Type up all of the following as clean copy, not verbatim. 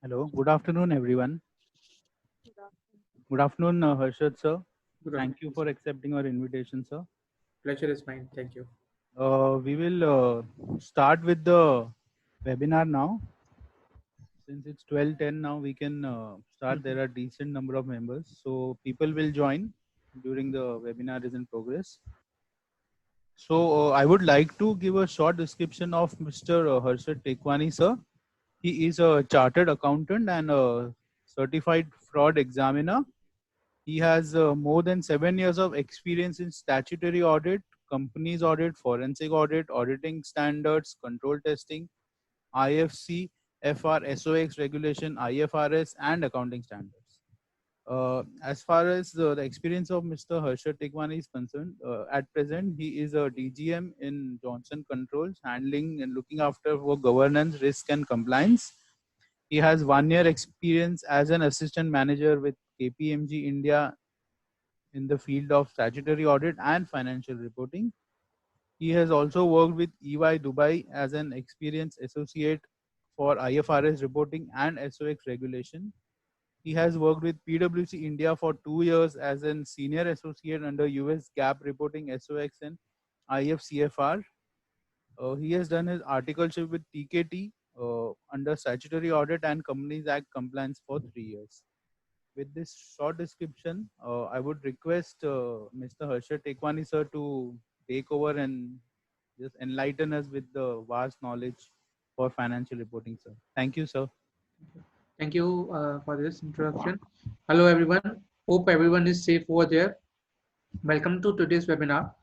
Hello, good afternoon, everyone. Good afternoon, Harshad sir. Good Thank you afternoon, for sir. accepting our invitation, sir. Pleasure is mine. Thank you. We will start with the webinar now. Since it's 12:10 now, we can start. Mhm. There are decent number of members, so people will join during the webinar is in progress. So I would like to give a short description of Mr. Harshad Tekwani, sir. He is a chartered accountant and a certified fraud examiner. He has more than 7 years of experience in statutory audit, companies audit, forensic audit, auditing standards, control testing, IFC, FR, SOX regulation, IFRS, and accounting standards. As far as the experience of Mr. Harshad Tekwani is concerned, at present he is a DGM in Johnson Controls, handling and looking after for governance, risk, and compliance. He has 1 year experience as an assistant manager with KPMG India in the field of statutory audit and financial reporting. He has also worked with EY Dubai as an experienced associate for IFRS reporting and SOX regulation. He has worked with PwC India for 2 years as an senior associate under US GAAP reporting SOX and IFCFR. He has done his articleship with TKT under statutory audit and Companies Act compliance for 3 years. With this short description, I would request Mr. Harshad Tekwani sir to take over and just enlighten us with the vast knowledge for financial reporting, sir. Thank you, sir. Thank you for this introduction. Hello, everyone. Hope everyone is safe over there. Welcome to today's webinar.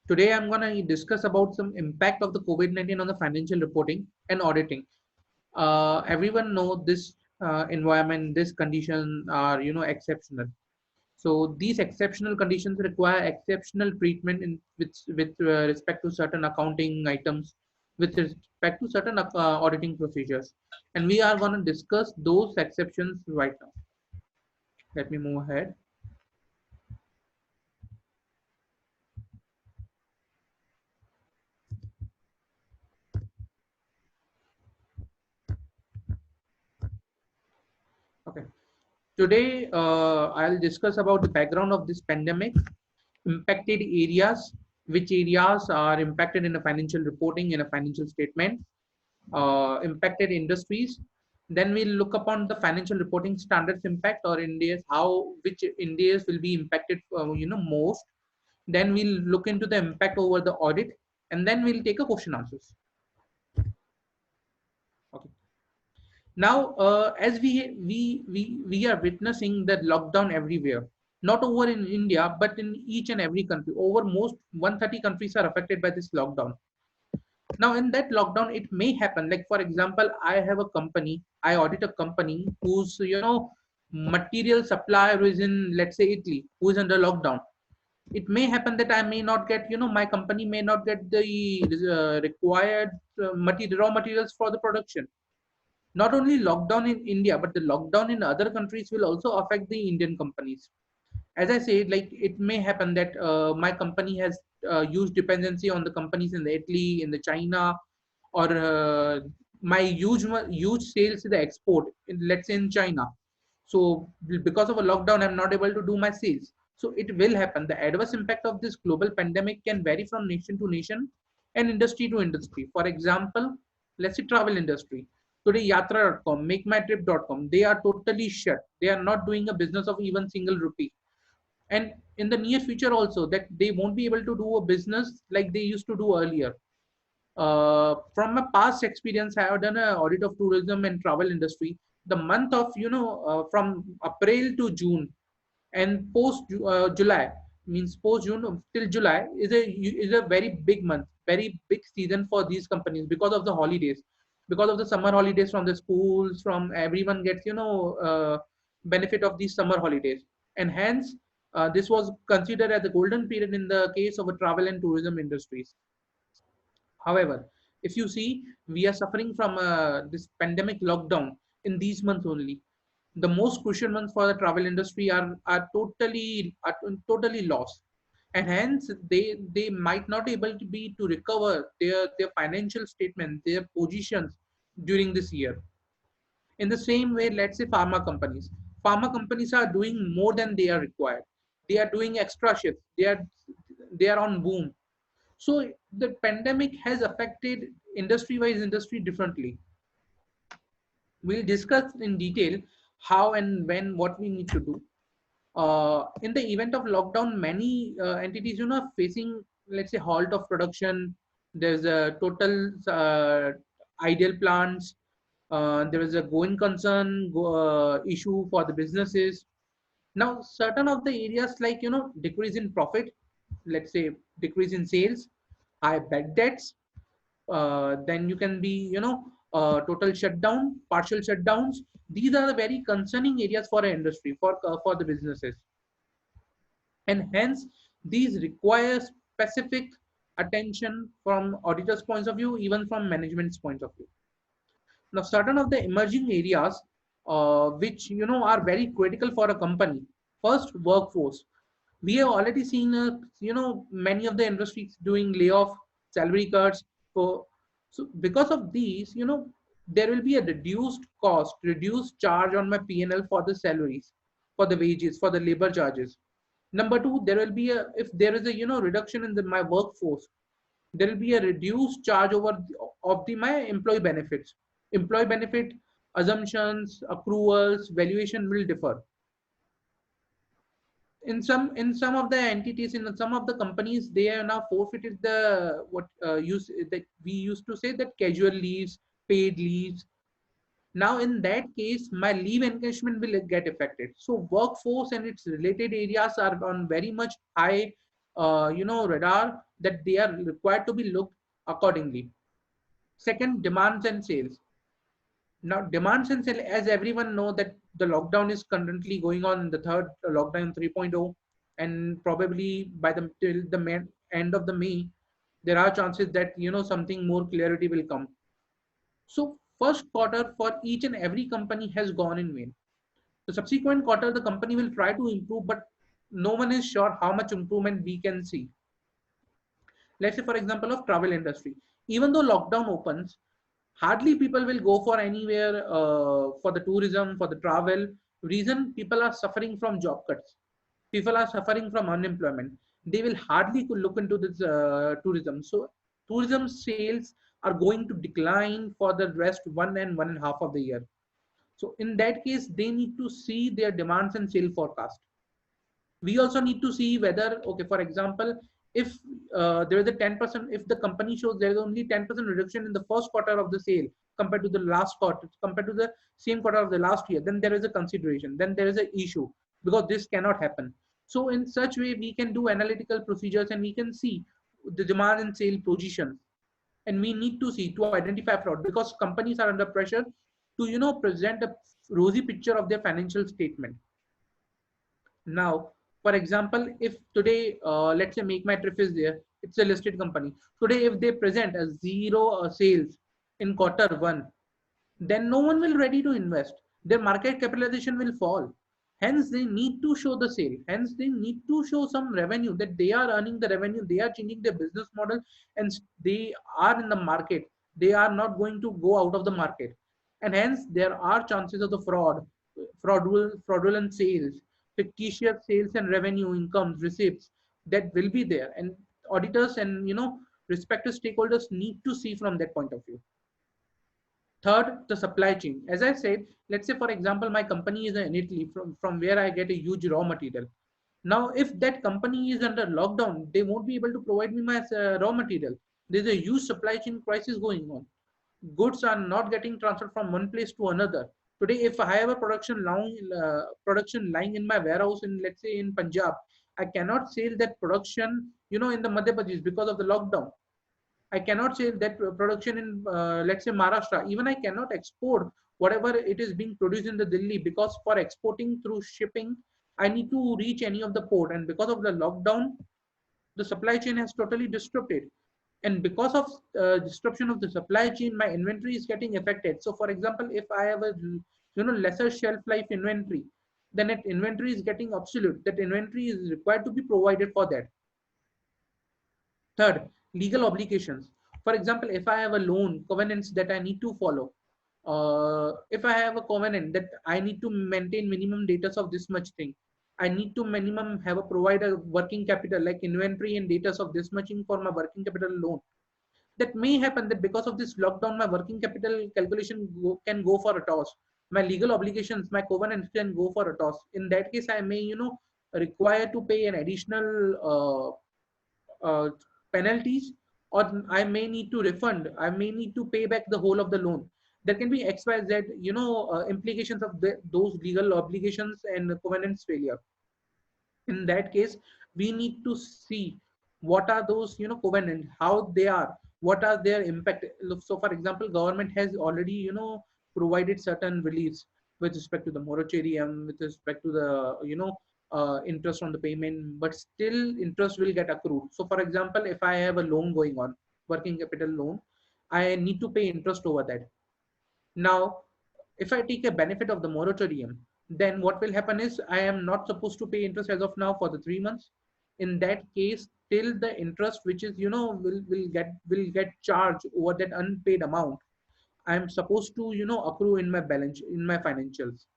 Today, I'm going to discuss about some impact of the COVID-19 on the financial reporting and auditing. Everyone know this environment, this condition are exceptional. So these exceptional conditions require exceptional treatment in with respect to certain accounting items, with respect to certain auditing procedures, and we are going to discuss those exceptions right now. Let me move ahead. Okay. Today, I'll discuss about the background of this pandemic, impacted areas, which areas are impacted in a financial reporting in a financial statement, impacted industries. Then we'll look upon the financial reporting standards impact or India's how which India's will be impacted most. Then we'll look into the impact over the audit, and then we'll take a question answers. Okay. Now, as we are witnessing the lockdown everywhere, not over in India, but in each and every country. Over most 130 countries are affected by this lockdown. Now, in that lockdown, it may happen. Like for example, I have a company. I audit a company whose material supplier is in, let's say, Italy, who is under lockdown. It may happen that I may not get, my company may not get the required raw materials for the production. Not only lockdown in India, but the lockdown in other countries will also affect the Indian companies. As I said, like it may happen that my company has huge dependency on the companies in the Italy, in the China, or my huge sales to the export, let's say in China. So because of a lockdown, I'm not able to do my sales. So it will happen. The adverse impact of this global pandemic can vary from nation to nation and industry to industry. For example, let's say travel industry. Today, Yatra.com, MakeMyTrip.com, they are totally shut. They are not doing a business of even single rupee. And in the near future also, that they won't be able to do a business like they used to do earlier. From my past experience, I have done an audit of tourism and travel industry. The month of from April to June and post July, means post June till July is a very big month, very big season for these companies because of the holidays, because of the summer holidays from the schools, from everyone gets benefit of these summer holidays, and hence this was considered as the golden period in the case of a travel and tourism industries. However, if you see, we are suffering from this pandemic lockdown in these months only. The most crucial months for the travel industry are totally lost, and hence they might not able to be to recover their financial statement, their positions during this year. In the same way, let's say pharma companies are doing more than they are required. They are doing extra shifts. They are on boom. So the pandemic has affected industry differently. We'll discuss in detail how and when what we need to do. In the event of lockdown, many entities, facing, let's say, halt of production. There's a total ideal plants. There is a going concern issue for the businesses. Now, certain of the areas like, decrease in profit, let's say decrease in sales, high bad debts, then you can be, total shutdown, partial shutdowns. These are the very concerning areas for an industry, for the businesses, and hence these require specific attention from auditors' points of view, even from management's point of view. Now, certain of the emerging areas which are very critical for a company. First, workforce. We have already seen many of the industries doing layoff, salary cuts. So because of these, there will be a reduced cost, reduced charge on my P&L for the salaries, for the wages, for the labor charges. Number two, there will be a, if there is a reduction in my workforce, there will be a reduced charge over of the my employee benefits. Employee benefit assumptions, accruals, valuation will differ. In some of the entities, in some of the companies, they are now forfeited the what use that we used to say that casual leaves, paid leaves. Now in that case, my leave encashment will get affected. So workforce and its related areas are on very much high radar, that they are required to be looked accordingly. Second, demands and sales. Now, demands and sales, as everyone know that the lockdown is currently going on in the third lockdown 3.0, and probably by the till the end of the May, there are chances that something more clarity will come. So first quarter for each and every company has gone in vain. The subsequent quarter, the company will try to improve, but no one is sure how much improvement we can see. Let's say, for example, of travel industry. Even though lockdown opens, hardly people will go for anywhere for the tourism, for the travel. Reason, people are suffering from job cuts. People are suffering from unemployment. They will hardly look into this tourism. So tourism sales are going to decline for the rest 1 and 1.5 of the year. So in that case, they need to see their demands and sale forecast. We also need to see whether, okay, for example, if there is a 10%, if the company shows there is only 10% reduction in the first quarter of the sale compared to the last quarter, compared to the same quarter of the last year, then there is a consideration, then there is an issue, because this cannot happen. So in such way, we can do analytical procedures and we can see the demand and sale position, and we need to see to identify fraud, because companies are under pressure to present a rosy picture of their financial statement. Now, for example, if today, let's say Make My Trip is there, it's a listed company. Today, if they present a zero sales in quarter one, then no one will ready to invest. Their market capitalization will fall. Hence, they need to show the sale. Hence, they need to show some revenue, that they are earning the revenue, they are changing their business model, and they are in the market. They are not going to go out of the market. And hence, there are chances of the fraudulent sales, fictitious sales and revenue incomes, receipts, that will be there. And auditors and respective stakeholders need to see from that point of view. Third, the supply chain. As I said, let's say, for example, my company is in Italy, from where I get a huge raw material. Now, if that company is under lockdown, they won't be able to provide me my raw material. There's a huge supply chain crisis going on. Goods are not getting transferred from one place to another. Today, if I have a production lying in my warehouse in, let's say, in Punjab, I cannot sell that production, in the Madhya Pradesh because of the lockdown. I cannot say that production in, let's say, Maharashtra. Even I cannot export whatever it is being produced in the Delhi, because for exporting through shipping, I need to reach any of the port. And because of the lockdown, the supply chain has totally disrupted. And because of disruption of the supply chain, my inventory is getting affected. So for example, if I have a lesser shelf life inventory, then that inventory is getting obsolete. That inventory is required to be provided for that. Third, legal obligations. For example, if I have a loan, covenants that I need to follow. if I have a covenant that I need to maintain minimum data of this much thing, I need to minimum have a provider working capital like inventory and data of this much in for my working capital loan. That may happen that because of this lockdown, my working capital calculation can go for a toss. My legal obligations, my covenants can go for a toss. In that case, I may, require to pay an additional penalties, or I may need to refund. I may need to pay back the whole of the loan. There can be X, Y, Z, implications of those legal obligations and covenants failure. In that case, we need to see what are those covenant, how they are, what are their impact. So for example, government has already provided certain reliefs with respect to the moratorium, with respect to the interest on the payment, but still interest will get accrued. So for example, if I have a loan going on, working capital loan, I need to pay interest over that. Now, if I take a benefit of the moratorium, then what will happen is I am not supposed to pay interest as of now for the 3 months. In that case, till the interest which is will get charged over that unpaid amount, I am supposed to accrue in my balance in my financials.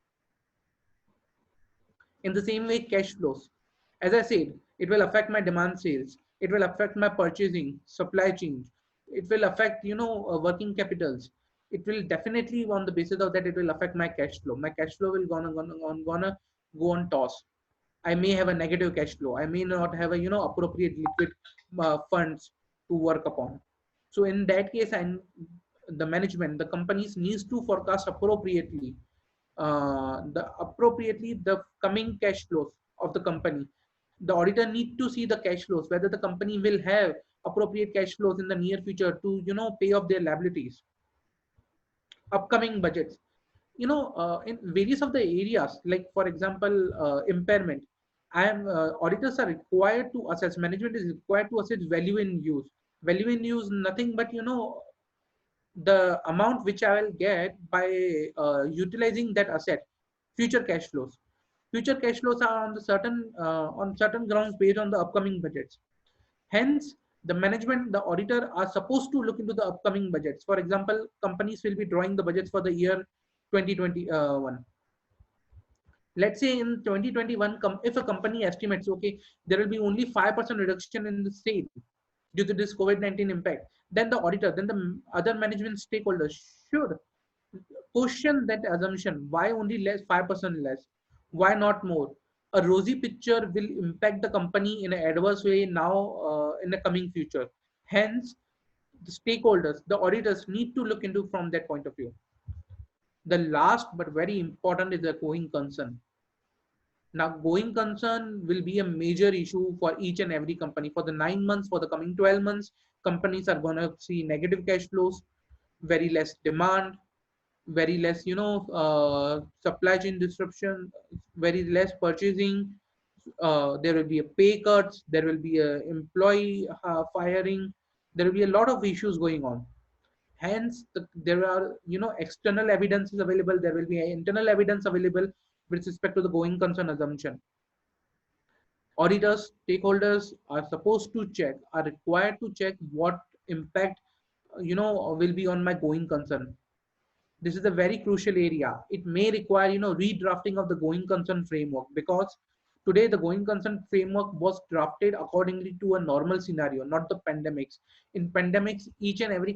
In the same way, cash flows. As I said, it will affect my demand sales. It will affect my purchasing, supply chain. It will affect, working capitals. It will definitely, on the basis of that, it will affect my cash flow. My cash flow will gonna go on toss. I may have a negative cash flow. I may not have a, appropriate liquid funds to work upon. So in that case, and the management, the companies needs to forecast appropriately the coming cash flows of the company. The auditor need to see the cash flows, whether the company will have appropriate cash flows in the near future to pay off their liabilities. Upcoming budgets, in various of the areas, like for example, impairment. Auditors are required to assess, management is required to assess value in use. Value in use, nothing but the amount which I will get by utilizing that asset, future cash flows. Future cash flows are on certain grounds based on the upcoming budgets. Hence, the management, the auditor are supposed to look into the upcoming budgets. For example, companies will be drawing the budgets for the year 2021. Let's say in 2021, if a company estimates, okay, there will be only 5% reduction in the sale due to this COVID-19 impact, then the auditor, then the other management stakeholders should question that assumption. Why only less, 5% less? Why not more? A rosy picture will impact the company in an adverse way now, in the coming future. Hence, the stakeholders, the auditors need to look into from that point of view. The last but very important is the going concern. Now, going concern will be a major issue for each and every company. For the 9 months, for the coming 12 months, companies are going to see negative cash flows, very less demand, very less, supply chain disruption, very less purchasing. There will be a pay cuts, there will be a employee firing, there will be a lot of issues going on. Hence, there are external evidences available. There will be internal evidence available with respect to the going concern assumption. Auditors, stakeholders are supposed to check, are required to check what impact will be on my going concern. This is a very crucial area. It may require redrafting of the going concern framework, because today the going concern framework was drafted accordingly to a normal scenario, not the pandemics. In pandemics, each and every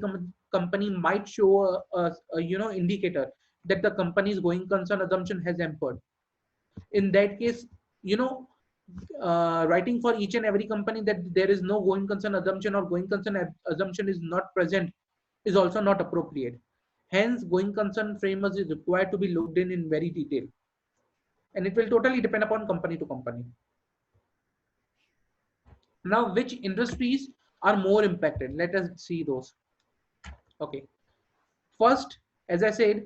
company might show a indicator that the company's going concern assumption has hampered. In that case, you know writing for each and every company that there is no going concern assumption or going concern assumption is not present is also not appropriate. Hence, going concern framework is required to be looked in very detail, and it will totally depend upon company to company. Now, which industries are more impacted? Let us see those. Okay, first, as I said,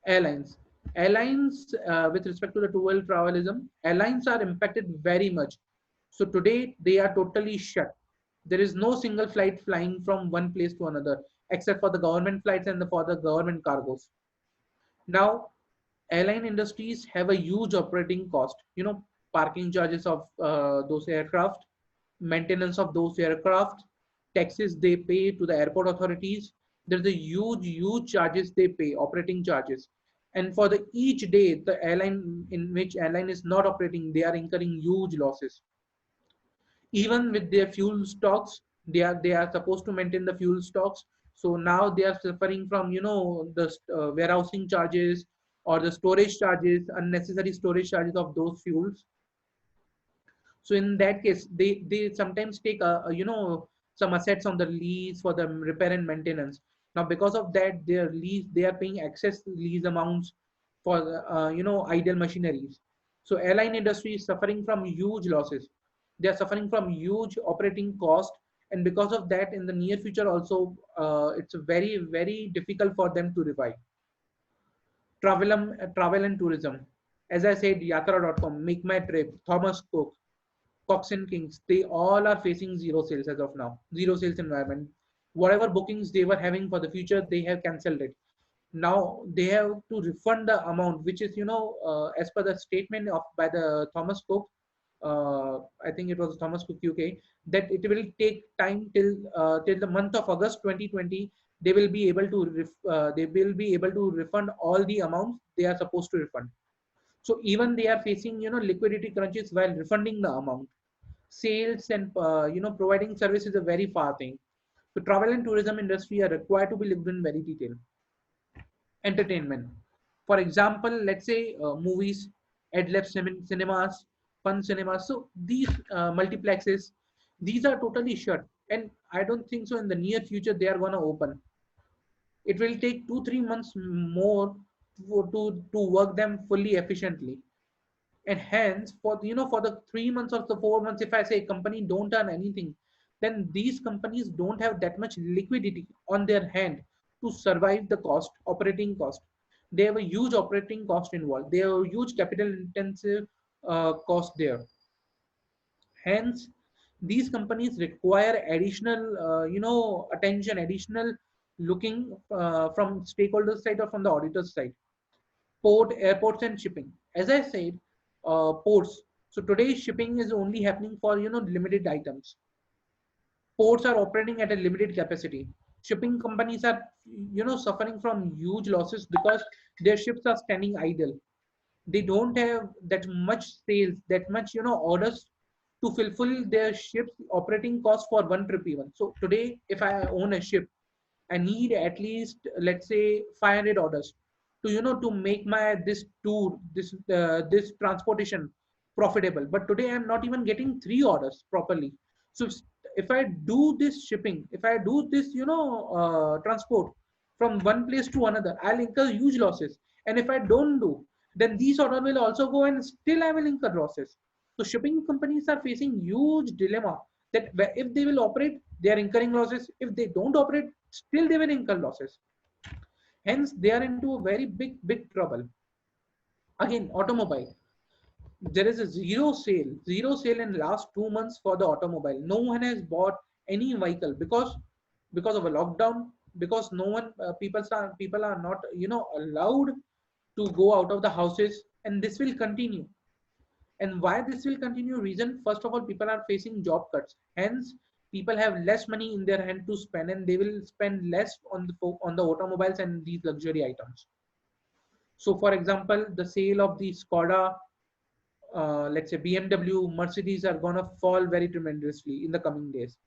airlines. Airlines, with respect to the dual travelism, airlines are impacted very much. So today they are totally shut. There is no single flight flying from one place to another, except for the government flights and for the government cargos. Now, airline industries have a huge operating cost. Parking charges of those aircraft, maintenance of those aircraft, taxes they pay to the airport authorities, There's a huge charges they pay, operating charges. And for the each day, the airline in which airline is not operating, they are incurring huge losses. Even with their fuel stocks, they are supposed to maintain the fuel stocks. So now they are suffering from the warehousing charges or the storage charges, unnecessary storage charges of those fuels. So in that case, they sometimes take some assets on the lease for the repair and maintenance. Now because of that, their lease, they are paying excess lease amounts for idle machineries. So airline industry is suffering from huge losses. They are suffering from huge operating cost, and because of that, in the near future also, it's very difficult for them to revive. Travel and tourism. As I said, Yatra.com, Make My Trip, Thomas Cook, Cox and Kings, they all are facing zero sales as of now, zero sales environment. Whatever bookings they were having for the future, they have cancelled it. Now they have to refund the amount, which is, as per the statement of by the Thomas Cook, I think it was Thomas Cook UK, that it will take time till the month of August 2020. They will be able to refund all the amounts they are supposed to refund. So even they are facing liquidity crunches while refunding the amount. Sales and providing service is a very far thing. So travel and tourism industry are required to be looked in very detail. Entertainment, for example, let's say movies, cinemas, fun cinemas. So these multiplexes, these are totally shut, and I don't think so in the near future they are going to open. It will take 2-3 months more to work them fully efficiently. And hence, for the 3 months or the 4 months, if I say company don't earn anything, then these companies don't have that much liquidity on their hand to survive the operating cost. They have a huge operating cost involved. They have a huge capital intensive cost there. Hence, these companies require additional attention, additional looking from stakeholder side or from the auditor side. Airports and shipping. As I said, ports. So today shipping is only happening for limited items. Ports are operating at a limited capacity. Shipping companies are suffering from huge losses because their ships are standing idle. They don't have that much sales, that much orders to fulfill their ships operating cost for one trip even. So today, if I own a ship, I need at least, let's say, 500 orders to to make my this tour, this transportation profitable. But today I'm not even getting 3 orders properly. So if I do this shipping, if I do this transport from one place to another, I'll incur huge losses. And if I don't do, then these orders will also go and still I will incur losses. So shipping companies are facing huge dilemma that if they will operate, they are incurring losses. If they don't operate, still they will incur losses. Hence, they are into a very big trouble. Again, automobile. There is a zero sale in last 2 months for the automobile. No one has bought any vehicle because of a lockdown. Because no one people are not allowed to go out of the houses, and this will continue. And why this will continue? Reason, first of all, people are facing job cuts. Hence, people have less money in their hand to spend, and they will spend less on the automobiles and these luxury items. So, for example, the sale of the Skoda, let's say BMW, Mercedes are gonna fall very tremendously in the coming days.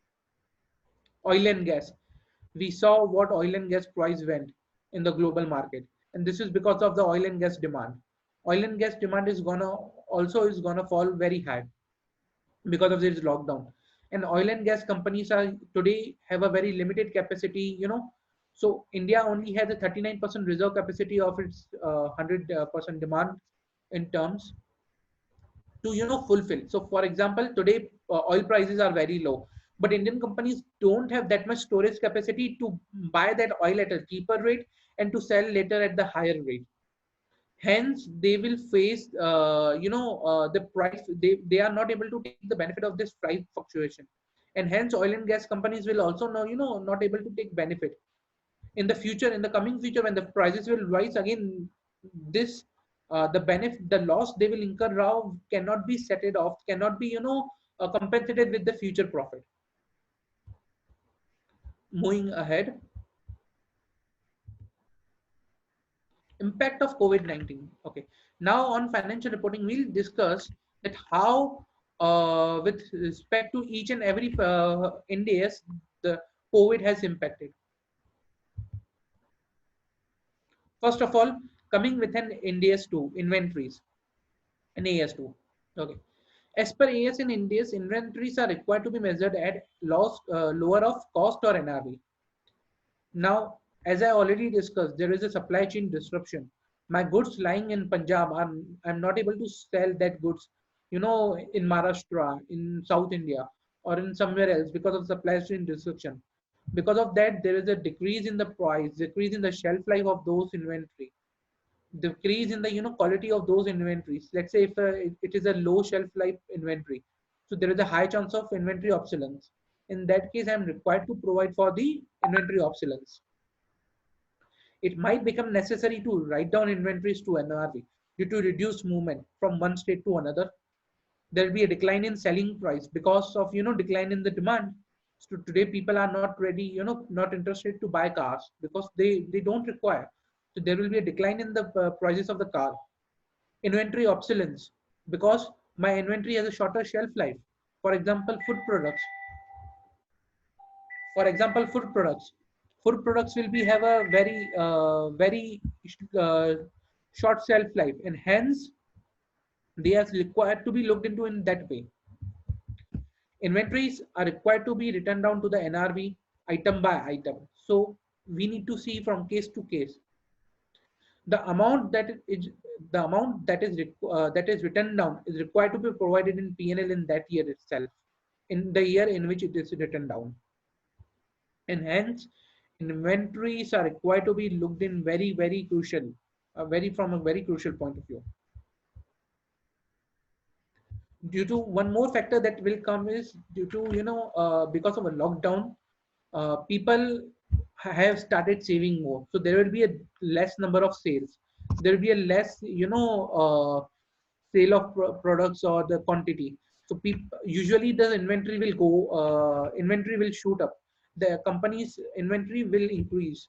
Oil and gas. We saw what oil and gas price went in the global market, and this is because of the oil and gas demand. Oil and gas demand is gonna fall very high because of this lockdown. And oil and gas companies are today have a very limited capacity. So India only has a 39% reserve capacity of its 100% demand in terms to fulfill. So for example, today oil prices are very low, but Indian companies don't have that much storage capacity to buy that oil at a cheaper rate and to sell later at the higher rate. Hence they will face the price, they are not able to take the benefit of this price fluctuation. And hence oil and gas companies will also now not able to take benefit in the future, in the coming future, when the prices will rise again. This the loss they will incur now cannot be set it off, cannot be compensated with the future profit. Moving ahead, impact of COVID-19. Okay. Now on financial reporting, we'll discuss that how, with respect to each and every India's, the COVID has impacted. First of all, coming with an India's 2 inventories, an AS2. Okay. As per AS in India's, inventories are required to be measured at lower of cost or NRV. Now, as I already discussed, there is a supply chain disruption. My goods lying in Punjab, I'm not able to sell that goods, in Maharashtra, in South India, or in somewhere else because of supply chain disruption. Because of that, there is a decrease in the price, decrease in the shelf life of those inventory, decrease in the quality of those inventories. Let's say if it is a low shelf life inventory, so there is a high chance of inventory obsolescence. In that case, I'm required to provide for the inventory obsolescence. It might become necessary to write down inventories to NRV due to reduced movement from one state to another. There will be a decline in selling price because of decline in the demand. So today people are not ready, not interested to buy cars because they don't require. So there will be a decline in the prices of the car. Inventory obsolescence because my inventory has a shorter shelf life. For example, food products. For example, food products. Food products will be have a very uh, short shelf life, and hence they are required to be looked into in that way. Inventories are required to be written down to the NRV item by item. So we need to see from case to case. The amount that is written down is required to be provided in P&L in that year itself, in the year in which it is written down, and hence inventories are required to be looked in very crucial, very from a very crucial point of view. Due to one more factor that will come is due to because of a lockdown, people have started saving more, so there will be a less number of sales. There will be a less sale of products or the quantity. So people usually the inventory will shoot up, the company's inventory will increase.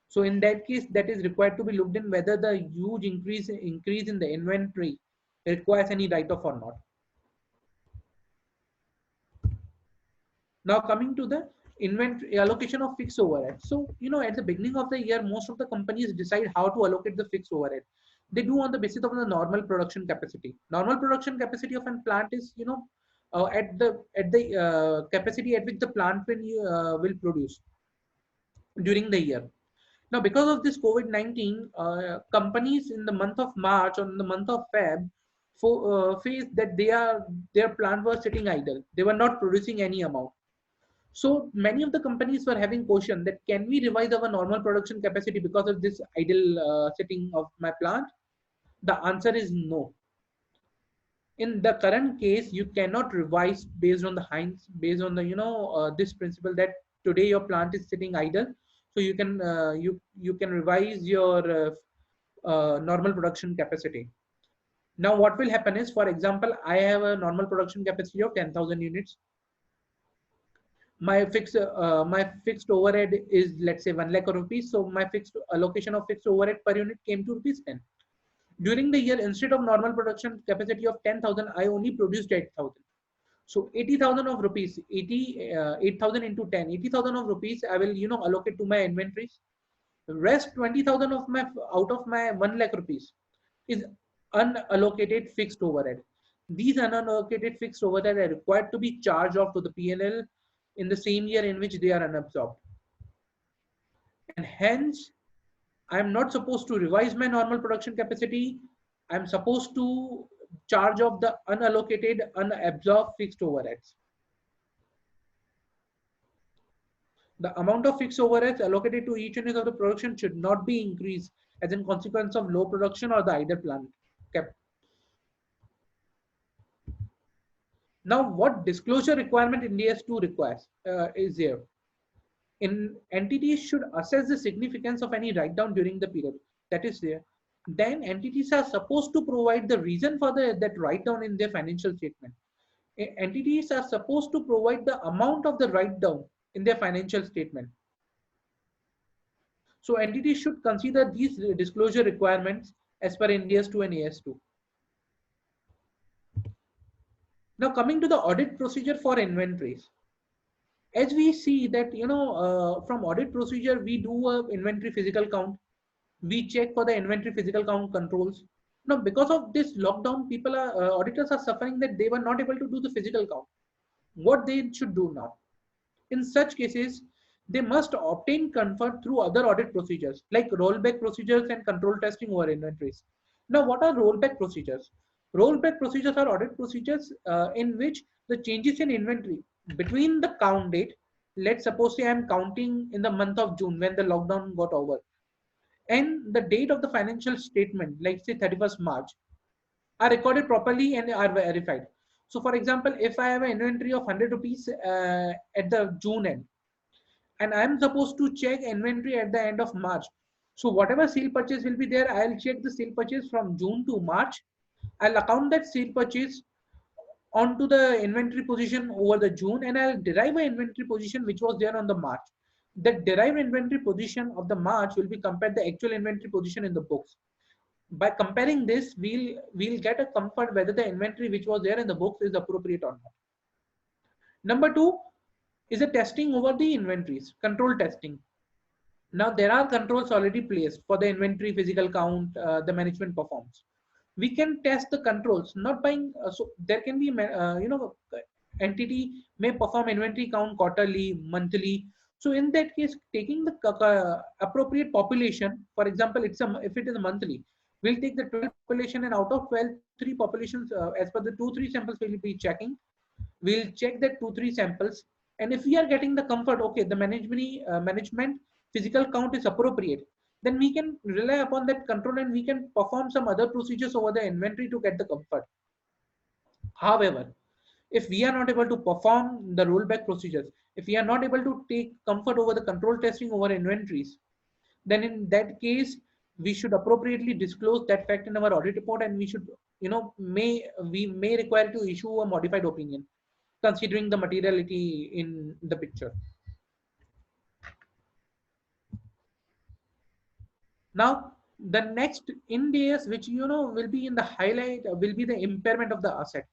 So in that case, that is required to be looked in whether the huge increase in the inventory requires any write-off or not. Now coming to the inventory allocation of fixed overhead. So, at the beginning of the year, most of the companies decide how to allocate the fixed overhead. They do on the basis of the normal production capacity. Normal production capacity of a plant is, at the capacity at which the plant will produce during the year. Now, because of this COVID-19, companies in the month of March or in the month of Feb faced that their plant was sitting idle. They were not producing any amount. So many of the companies were having question that can we revise our normal production capacity because of this idle sitting of my plant? The answer is no. In the current case, you cannot revise based on based on the this principle that today your plant is sitting idle, so you can revise your normal production capacity. Now what will happen is, for example, I have a normal production capacity of 10,000 units. My fixed overhead is, let's say, 1 lakh rupees. So my fixed allocation of fixed overhead per unit came to rupees 10. During the year, instead of normal production capacity of 10,000, I only produced 8,000. So 80,000 of rupees, 8,000 into 10, 80,000 of rupees I will allocate to my inventories. The rest 20,000 of my out of my 1 lakh rupees is unallocated fixed overhead. These unallocated fixed overhead are required to be charged off to the P&L in the same year in which they are unabsorbed. And hence, I'm not supposed to revise my normal production capacity. I'm supposed to charge off the unallocated, unabsorbed fixed overheads. The amount of fixed overheads allocated to each unit of the production should not be increased as a consequence of low production or the idle plant kept. Now, what disclosure requirement India 2 requires is there? Entities should assess the significance of any write down during the period that is there. Then entities are supposed to provide the reason for that write down in their financial statement. Entities are supposed to provide the amount of the write down in their financial statement. So entities should consider these disclosure requirements as per NDS 2 and AS2. Now coming to the audit procedure for inventories. As we see that, from audit procedure, we do a inventory physical count. We check for the inventory physical count controls. Now, because of this lockdown, auditors are suffering that they were not able to do the physical count. What they should do now? In such cases, they must obtain comfort through other audit procedures like rollback procedures and control testing over inventories. Now, what are rollback procedures? Rollback procedures are audit procedures in which the changes in inventory between the count date, let's suppose say I'm counting in the month of June when the lockdown got over, and the date of the financial statement, like say 31st March, are recorded properly and are verified. So for example, if I have an inventory of 100 rupees at the June end, and I'm supposed to check inventory at the end of March. So whatever sale purchase will be there, I'll check the sale purchase from June to March. I'll account that sale purchase onto the inventory position over the June, and I'll derive an inventory position which was there on the March. That derived inventory position of the March will be compared the actual inventory position in the books. By comparing this, we'll get a comfort whether the inventory which was there in the books is appropriate or not. Number two is the testing over the inventories, control testing. Now there are controls already placed for the inventory physical count the management performs. We can test the controls not by so there can be entity may perform inventory count quarterly, monthly. So in that case, taking the appropriate population, for example, if it is monthly, we'll take the 12 population, and out of 12, 3 populations as per the 2-3 samples we'll be checking. We'll check that 2-3 samples, and if we are getting the comfort, okay, the management physical count is appropriate, then we can rely upon that control and we can perform some other procedures over the inventory to get the comfort. However, if we are not able to perform the rollback procedures, if we are not able to take comfort over the control testing over inventories, then in that case, we should appropriately disclose that fact in our audit report, and we should, we may require to issue a modified opinion considering the materiality in the picture. Now, the next Ind AS, which will be in the highlight, will be the impairment of the asset.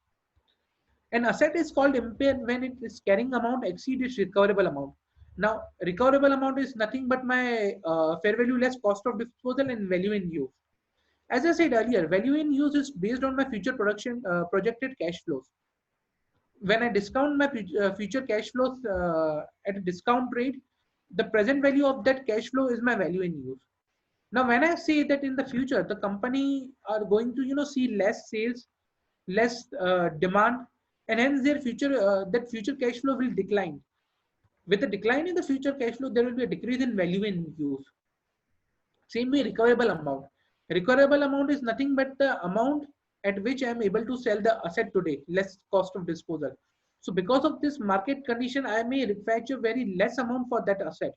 An asset is called impaired when its carrying amount exceeds its recoverable amount. Now, recoverable amount is nothing but my fair value less cost of disposal and value in use. As I said earlier, value in use is based on my future production projected cash flows. When I discount my future cash flows at a discount rate, the present value of that cash flow is my value in use. Now, when I say that in the future, the company are going to, see less sales, less demand, and hence their that future cash flow will decline. With the decline in the future cash flow, there will be a decrease in value in use. Same way, recoverable amount. Recoverable amount is nothing but the amount at which I am able to sell the asset today, less cost of disposal. So because of this market condition, I may fetch a very less amount for that asset.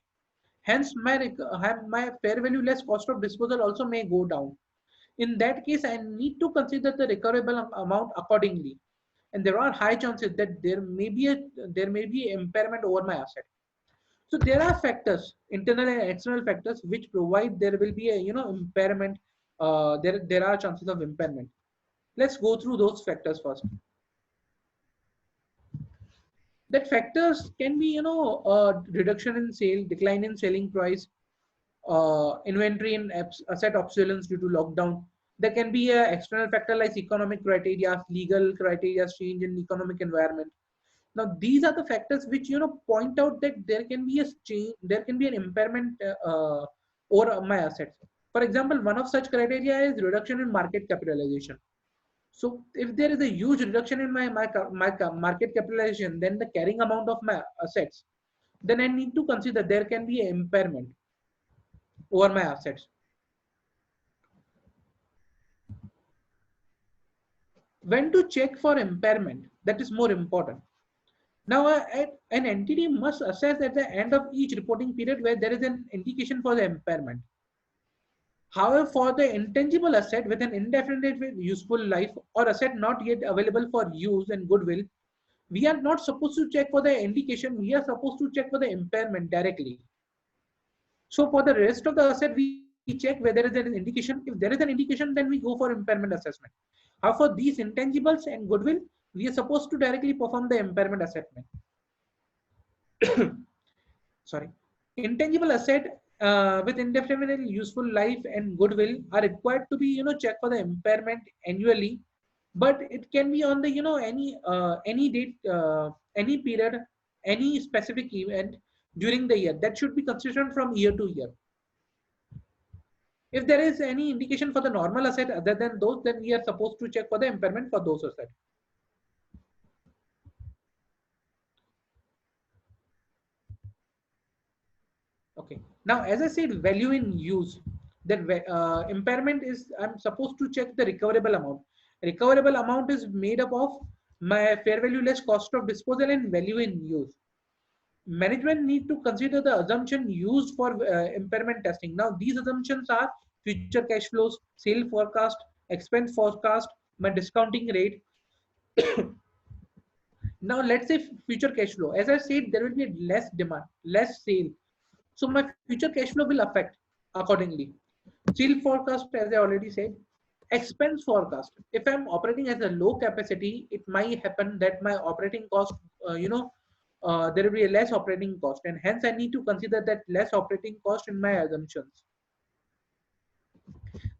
Hence, my fair value less cost of disposal also may go down. In that case, I need to consider the recoverable amount accordingly. And there are high chances that there may be impairment over my asset. So there are factors, internal and external factors, which provide there will be a impairment. There are chances of impairment. Let's go through those factors first. That factors can be reduction in sale, decline in selling price, inventory and asset obsolescence due to lockdown. There can be an external factor like economic criteria, legal criteria, change in economic environment. Now, these are the factors which point out that there can be a change, there can be an impairment over my assets. For example, one of such criteria is reduction in market capitalization. So, if there is a huge reduction in my market capitalization, then the carrying amount of my assets, then I need to consider there can be an impairment over my assets. When to check for impairment, that is more important. Now, an entity must assess at the end of each reporting period where there is an indication for the impairment. However, for the intangible asset with an indefinite useful life or asset not yet available for use and goodwill, we are not supposed to check for the indication. We are supposed to check for the impairment directly. So for the rest of the asset, we check whether there is an indication. If there is an indication, then we go for impairment assessment. How for these intangibles and goodwill, we are supposed to directly perform the impairment assessment. Sorry. Intangible asset with indefinite useful life and goodwill are required to be, checked for the impairment annually, but it can be on the, any date, any period, any specific event during the year. That should be considered from year to year. If there is any indication for the normal asset other than those, then we are supposed to check for the impairment for those assets. Okay. Now, as I said, value in use. Then impairment is, I'm supposed to check the recoverable amount. Recoverable amount is made up of my fair value less cost of disposal and value in use. Management need to consider the assumption used for impairment testing. Now, these assumptions are future cash flows, sale forecast, expense forecast, my discounting rate. Now, let's say future cash flow. As I said, there will be less demand, less sale. So my future cash flow will affect accordingly. Sale forecast, as I already said. Expense forecast. If I'm operating as a low capacity, it might happen that my operating cost, there will be a less operating cost, and hence I need to consider that less operating cost in my assumptions.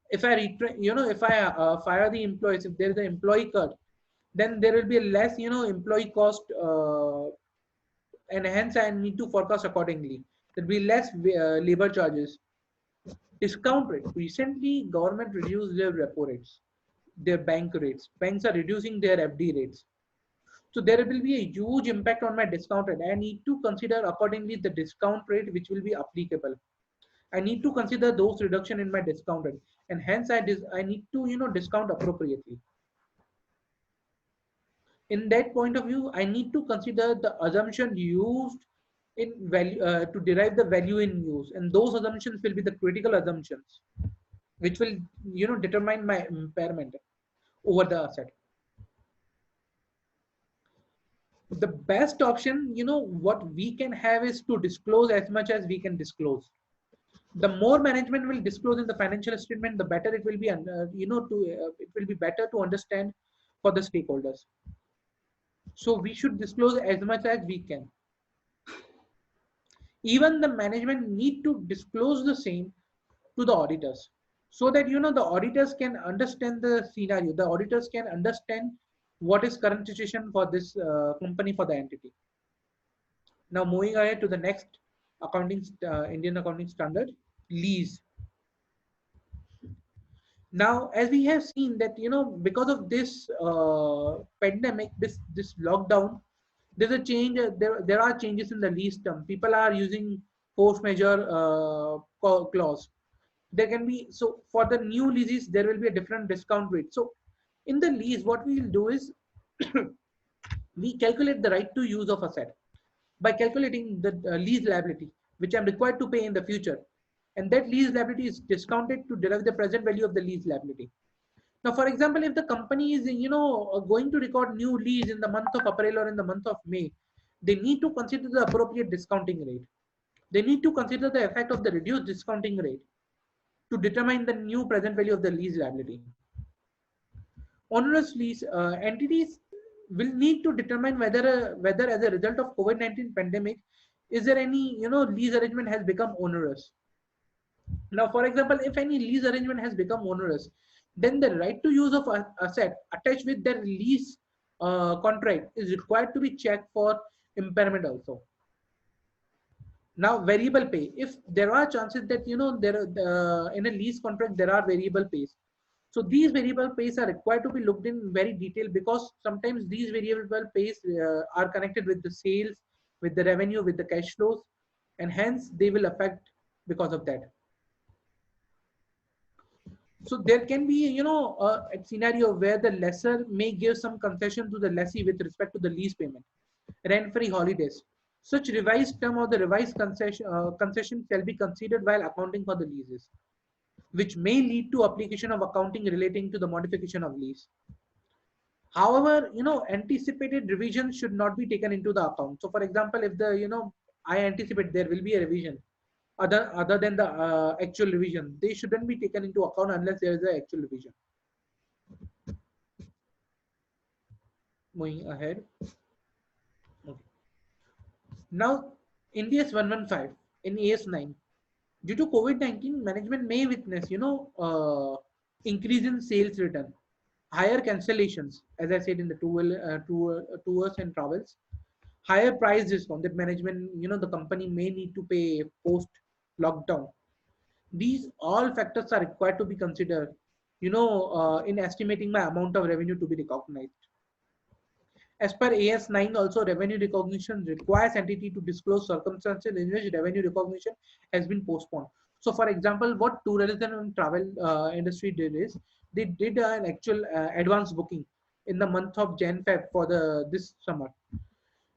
If I fire the employees, if there is an employee cut, then there will be a less, employee cost, and hence I need to forecast accordingly. There will be less labor charges. Discount rate. Recently, government reduced their repo rates, their bank rates. Banks are reducing their FD rates. So there will be a huge impact on my discount rate. I need to consider accordingly the discount rate which will be applicable. I need to consider those reduction in my discount rate, and hence I need to, discount appropriately. In that point of view, I need to consider the assumption used in value to derive the value in use, and those assumptions will be the critical assumptions, which will, determine my impairment over the asset. The best option, what we can have is to disclose as much as we can disclose. The more management will disclose in the financial statement, the better it will be, it will be better to understand for the stakeholders. So we should disclose as much as we can. Even the management need to disclose the same to the auditors, so that, the auditors can understand the scenario. The auditors can understand what is current situation for this company, for the entity. Now, moving ahead to the next Indian accounting standard, lease. Now, as we have seen that, because of this pandemic, this lockdown, there's a change. There are changes in the lease term. People are using force majeure clause. There can be, so for the new leases, there will be a different discount rate. So in the lease, what we will do is we calculate the right to use of asset by calculating the lease liability, which I'm required to pay in the future. And that lease liability is discounted to derive the present value of the lease liability. Now, for example, if the company is, going to record new lease in the month of April or in the month of May, they need to consider the appropriate discounting rate. They need to consider the effect of the reduced discounting rate to determine the new present value of the lease liability. Onerous lease entities will need to determine whether as a result of COVID-19 pandemic, is there any, lease arrangement has become onerous. Now, for example, if any lease arrangement has become onerous, then the right to use of asset attached with their lease contract is required to be checked for impairment also. Now, variable pay. If there are chances that, in a lease contract there are variable pays, so these variable pays are required to be looked in very detail, because sometimes these variable pays are connected with the sales, with the revenue, with the cash flows, and hence they will affect because of that. So there can be, a scenario where the lessor may give some concession to the lessee with respect to the lease payment, rent-free holidays. Such revised term or the revised concession shall be considered while accounting for the leases, which may lead to application of accounting relating to the modification of lease. However, anticipated revisions should not be taken into the account. So, for example, if I anticipate there will be a revision, other than the actual revision. They shouldn't be taken into account unless there is an actual revision. Moving ahead. Okay. Now, India's 115 in AS9. Due to COVID-19, management may witness, increase in sales return, higher cancellations, as I said in the tours and travels, higher price discount that management, the company may need to pay post lockdown. These all factors are required to be considered, in estimating my amount of revenue to be recognized. As per AS9, also revenue recognition requires entity to disclose circumstances in which revenue recognition has been postponed. So, for example, what tourism and travel industry did is they did an actual advance booking in the month of Jan-Feb for this summer.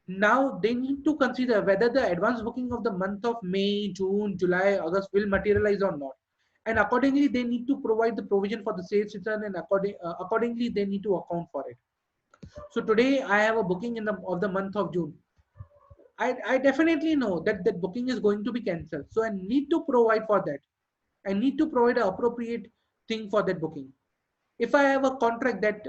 Now they need to consider whether the advance booking of the month of May, June, July, August will materialize or not. And accordingly, they need to provide the provision for the sales return, and accordingly, they need to account for it. So today I have a booking of the month of June. I definitely know that that booking is going to be cancelled. So I need to provide for that. I need to provide an appropriate thing for that booking. If I have a contract that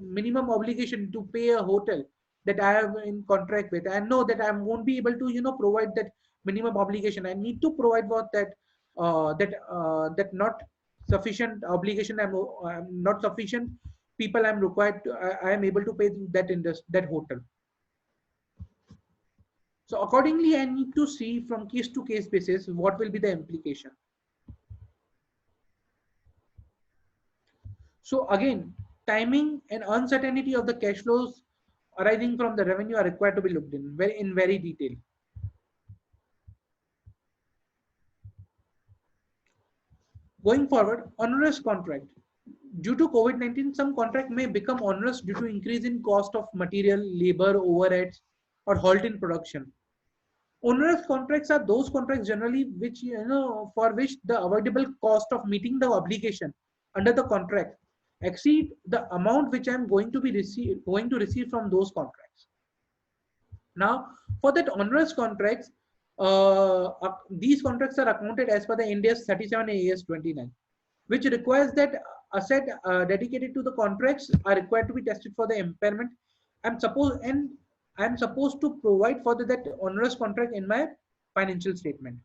minimum obligation to pay a hotel that I have in contract with, I know that I won't be able to provide that minimum obligation. I need to provide for that not sufficient obligation. I'm not sufficient people. I'm required to, I am able to pay that hotel. So accordingly, I need to see from case to case basis what will be the implication. So again, timing and uncertainty of the cash flows arising from the revenue are required to be looked in very detail. Going forward, onerous contract. Due to COVID-19, some contract may become onerous due to increase in cost of material, labor, overheads, or halt in production. Onerous contracts are those contracts generally which for which the avoidable cost of meeting the obligation under the contract exceed the amount which I'm going to receive from those contracts. Now, for that onerous contracts, these contracts are accounted as per the India's 37 AS 29, which requires that asset dedicated to the contracts are required to be tested for the impairment. I'm supposed to provide for that onerous contract in my financial statement.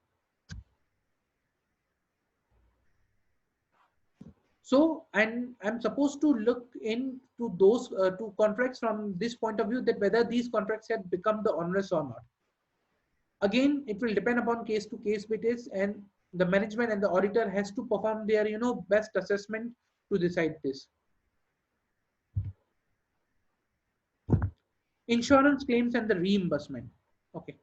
So, and I'm supposed to look into those two contracts from this point of view, that whether these contracts had become the onerous or not. Again, it will depend upon case to case basis, and the management and the auditor has to perform their best assessment to decide this. Insurance claims and the reimbursement. Okay.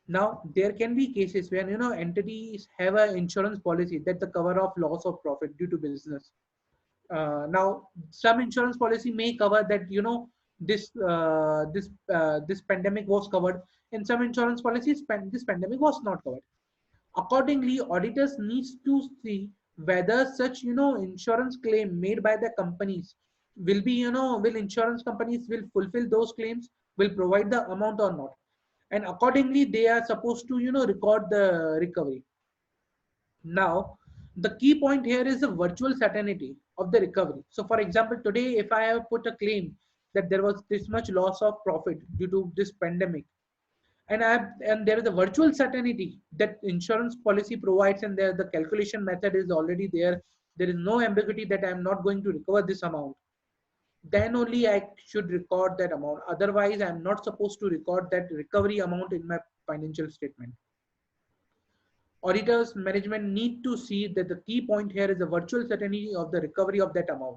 Now there can be cases where entities have an insurance policy that the cover of loss of profit due to business. Now some insurance policy may cover that this pandemic was covered. In some insurance policies, this pandemic was not covered. Accordingly, auditors needs to see whether such insurance claim made by the companies will be will insurance companies will fulfill those claims, will provide the amount or not, and accordingly they are supposed to record the recovery. Now the key point here is the virtual certainty of the recovery. So for example, today if I have put a claim that there was this much loss of profit due to this pandemic, and there is a virtual certainty that insurance policy provides, and there the calculation method is already there. There is no ambiguity that I am not going to recover this amount. Then only I should record that amount. Otherwise, I am not supposed to record that recovery amount in my financial statement. Auditors, management need to see that the key point here is the virtual certainty of the recovery of that amount.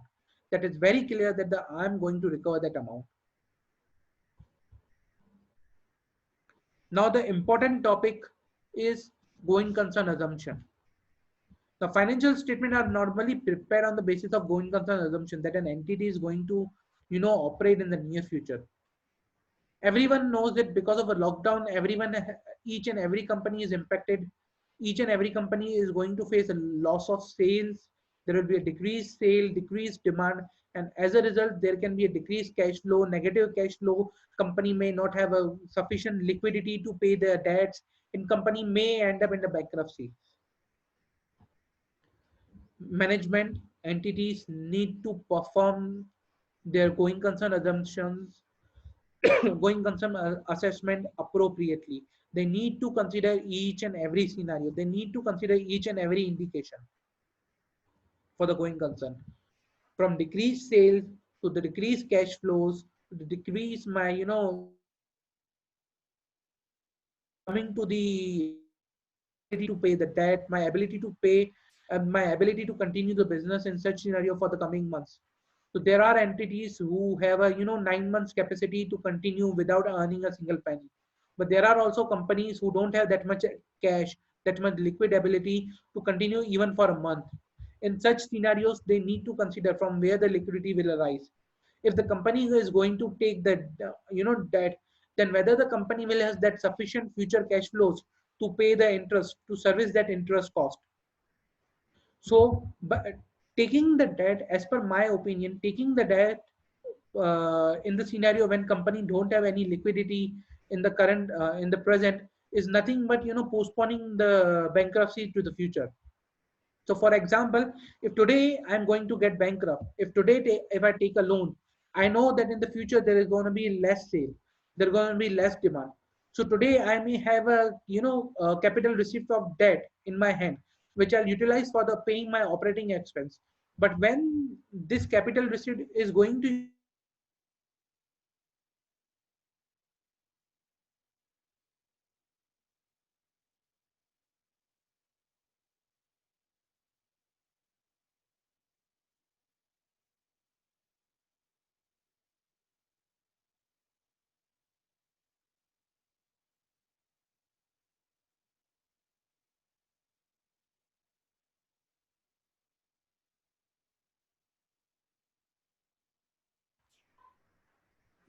That is very clear that I am going to recover that amount. Now the important topic is going concern assumption. The financial statement are normally prepared on the basis of going concern assumption that an entity is going to operate in the near future. Everyone knows that because of a lockdown, each and every company is impacted. Each and every company is going to face a loss of sales. There will be a decreased sale, decreased demand, and as a result, there can be a decreased cash flow, negative cash flow. Company may not have a sufficient liquidity to pay their debts, in company may end up in the bankruptcy. Management entities need to perform their going concern assumptions, going concern assessment appropriately. They need to consider each and every scenario. They need to consider each and every indication for the going concern, from decreased sales to the decreased cash flows to the decrease my coming to the ability to pay the debt, my ability to pay, my ability to continue the business in such scenario for the coming months. So there are entities who have a 9 months capacity to continue without earning a single penny. But there are also companies who don't have that much cash, that much liquid ability to continue even for a month. In such scenarios, they need to consider from where the liquidity will arise. If the company is going to take that debt, then whether the company will has that sufficient future cash flows to pay the interest, to service that interest cost. So, but taking the debt, as per my opinion, taking the debt in the scenario when company don't have any liquidity in the current, in the present, is nothing but postponing the bankruptcy to the future. So, for example, if today I'm going to get bankrupt, if I take a loan, I know that in the future there is going to be less sale, there is going to be less demand. So today I may have a capital receipt of debt in my hand, which I'll utilize for the paying my operating expense. But when this capital receipt is going to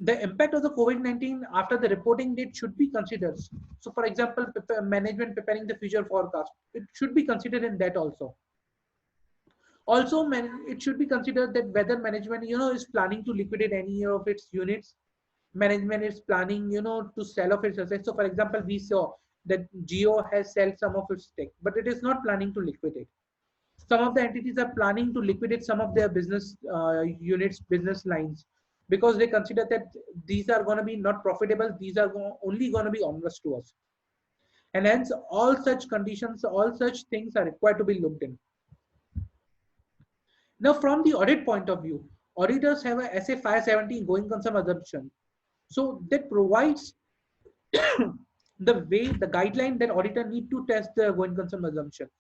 the impact of the COVID-19 after the reporting date should be considered. So, for example, management preparing the future forecast, it should be considered in that also. Also, it should be considered that whether management, is planning to liquidate any of its units. Management is planning, to sell off its assets. So, for example, we saw that Geo has sold some of its stake, but it is not planning to liquidate. Some of the entities are planning to liquidate some of their business units, business lines, because they consider that these are going to be not profitable. These are only going to be onerous to us, and hence all such conditions, all such things are required to be looked in. Now, from the audit point of view, auditors have a SA 570 going concern assumption. So that provides the guideline that auditor need to test the going concern assumption.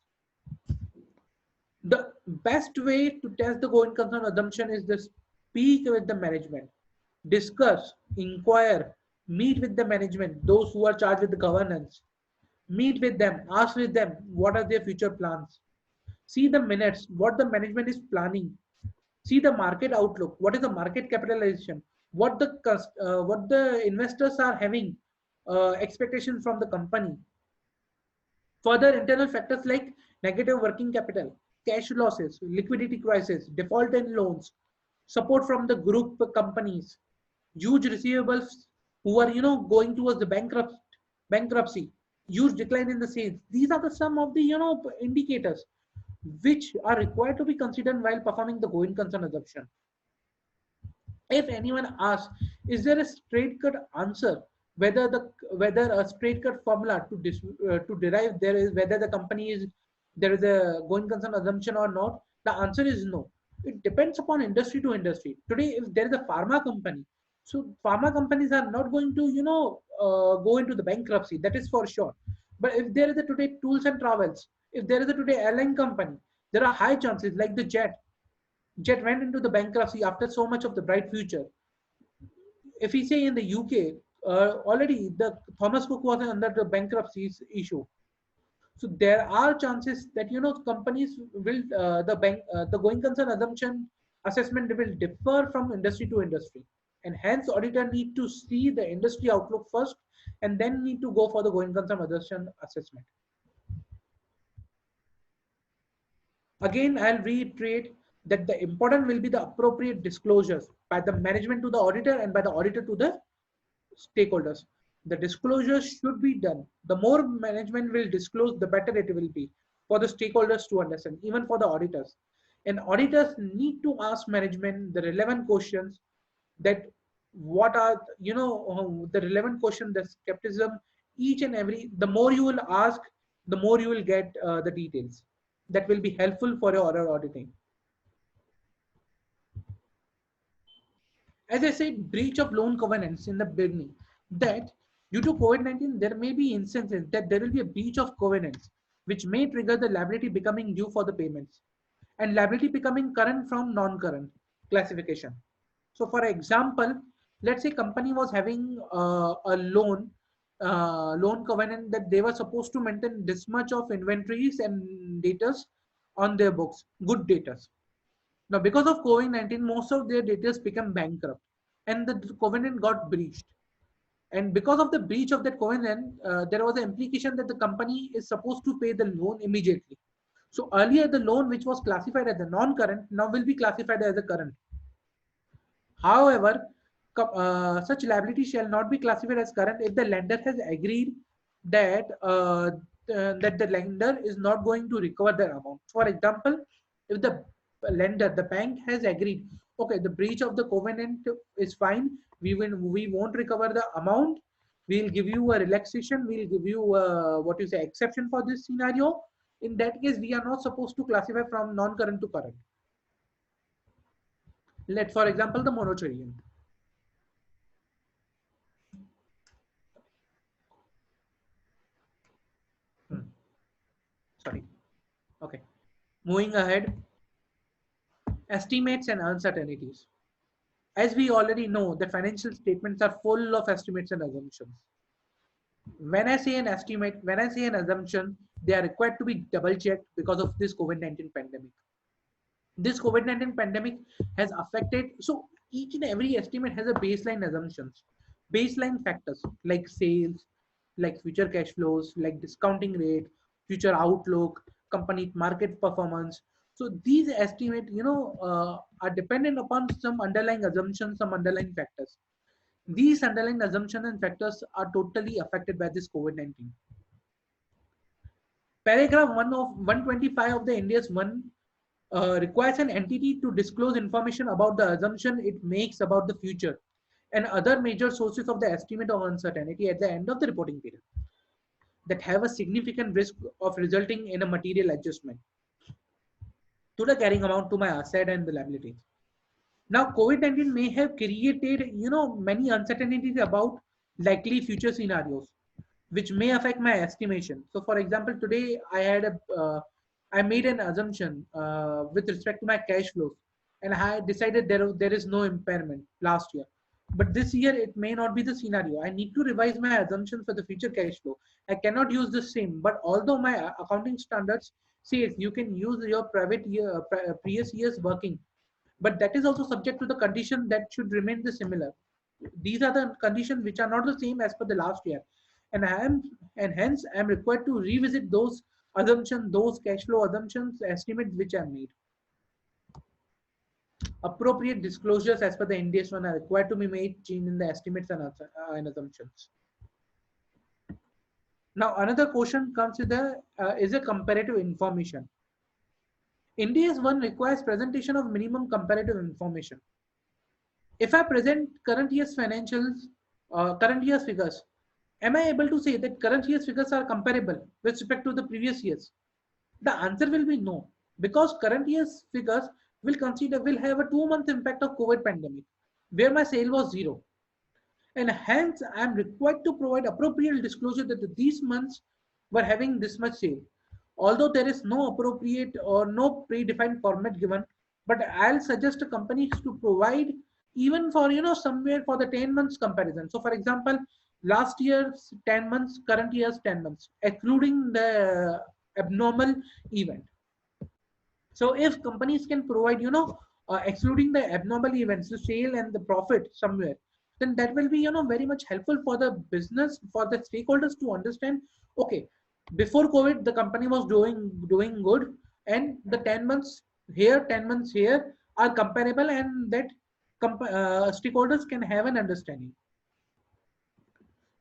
The best way to test the going concern assumption is to speak with the management, discuss, inquire, meet with the management, those who are charged with the governance, meet with them, ask with them what are their future plans, see the minutes, what the management is planning, see the market outlook, what is the market capitalization, what the investors are having expectations from the company. Further internal factors like negative working capital, cash losses, liquidity crisis, default in loans, support from the group companies, huge receivables who are going towards the bankruptcy, huge decline in the sales. These are the some of the indicators which are required to be considered while performing the going concern assumption. If anyone asks, is there a straight cut answer whether a straight cut formula to derive there is whether the company is there is a going concern assumption or not? The answer is no. It depends upon industry to industry. Today, if there is a pharma company, so pharma companies are not going to go into the bankruptcy. That is for sure. But if there is a today tools and travels, if there is a today airline company, there are high chances like the Jet went into the bankruptcy after so much of the bright future. If we say in the UK, already the Thomas Cook was under the bankruptcy issue. So there are chances that companies will the going concern assumption assessment will differ from industry to industry, and hence auditor need to see the industry outlook first, and then need to go for the going concern assumption assessment. Again, I'll reiterate that the important will be the appropriate disclosures by the management to the auditor and by the auditor to the stakeholders. The disclosures should be done. The more management will disclose, the better it will be for the stakeholders to understand, even for the auditors. And auditors need to ask management the relevant questions, that what are, the relevant question, the skepticism, each and every, the more you will ask, the more you will get the details that will be helpful for your auditing. As I said, breach of loan covenants in the beginning, that due to COVID-19, there may be instances that there will be a breach of covenants, which may trigger the liability becoming due for the payments and liability becoming current from non-current classification. So for example, let's say company was having a loan covenant that they were supposed to maintain this much of inventories and data on their books, good data. Now, because of COVID-19, most of their debtors become bankrupt and the covenant got breached. And because of the breach of that covenant, there was an implication that the company is supposed to pay the loan immediately. So earlier, the loan which was classified as a non-current now will be classified as a current. However, such liability shall not be classified as current if the lender has agreed that that the lender is not going to recover the amount. For example, if the lender, the bank has agreed, okay, the breach of the covenant is fine. We won't recover the amount. We'll give you a relaxation. We'll give you what you say exception for this scenario. In that case, we are not supposed to classify from non-current to current. Let, for example, the moratorium. Sorry. Okay. Moving ahead, estimates and uncertainties. As we already know, the financial statements are full of estimates and assumptions. When I say an estimate, when I say an assumption, they are required to be double checked because of this COVID-19 pandemic. This COVID-19 pandemic has affected, so each and every estimate has a baseline assumptions, baseline factors like sales, like future cash flows, like discounting rate, future outlook, company market performance. So these estimate, are dependent upon some underlying assumptions, some underlying factors. These underlying assumptions and factors are totally affected by this COVID-19. Paragraph 1 of 125 of the India's one requires an entity to disclose information about the assumption it makes about the future and other major sources of the estimate of uncertainty at the end of the reporting period that have a significant risk of resulting in a material adjustment to the carrying amount to my asset and the liabilities. Now, COVID-19 may have created, many uncertainties about likely future scenarios, which may affect my estimation. So, for example, today I made an assumption with respect to my cash flows, and I decided there is no impairment last year. But this year it may not be the scenario. I need to revise my assumptions for the future cash flow. I cannot use the same. But although my accounting standards says you can use your previous year's working, but that is also subject to the condition that should remain the similar. These are the conditions which are not the same as per the last year, and hence I am required to revisit those assumptions, those cash flow assumptions, estimates which are made. Appropriate disclosures as per the NDS 1 are required to be made, change in the estimates and assumptions. Now another question comes with the is a comparative information. NDS 1 requires presentation of minimum comparative information. If I present current year's financials, current year's figures, am I able to say that current year's figures are comparable with respect to the previous years? The answer will be no, because current year's figures will have a 2-month impact of COVID pandemic, where my sale was zero, and hence I am required to provide appropriate disclosure that these months were having this much sale. Although there is no appropriate or no predefined format given, but I'll suggest to companies to provide even for somewhere for the 10 months comparison. So for example, last year's 10 months, current year's 10 months, excluding the abnormal event. So if companies can provide, excluding the abnormal events, the sale and the profit somewhere, then that will be, very much helpful for the business, for the stakeholders to understand, okay, before COVID, the company was doing good, and the 10 months here, 10 months here are comparable, and that stakeholders can have an understanding.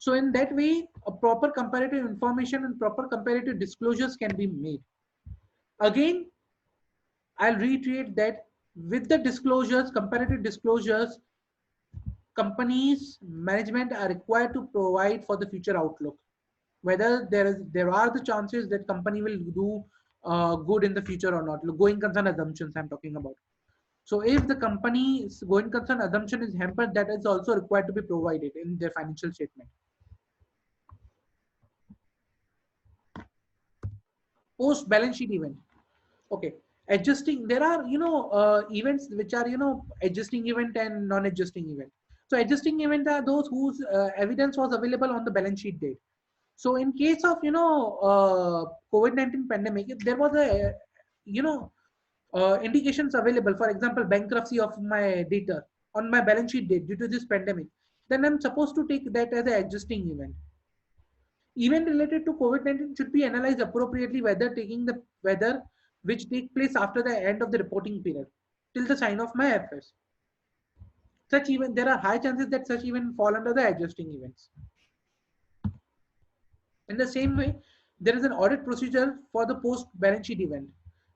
So in that way, a proper comparative information and proper comparative disclosures can be made. Again, I'll reiterate that with the disclosures, comparative disclosures, companies management are required to provide for the future outlook. Whether there are the chances that company will do good in the future or not. Going concern assumptions I'm talking about. So if the company's going concern assumption is hampered, that is also required to be provided in their financial statement. Post balance sheet event. Okay, adjusting. There are events which are adjusting event and non-adjusting event. So adjusting event are those whose evidence was available on the balance sheet date. So in case of COVID-19 pandemic, if there was a indications available, for example, bankruptcy of my debtor on my balance sheet date due to this pandemic, then I'm supposed to take that as an adjusting event. Event related to COVID-19 should be analyzed appropriately, whether which take place after the end of the reporting period till the sign of my FS. Such event, there are high chances that such event fall under the adjusting events. In the same way, there is an audit procedure for the post balance sheet event,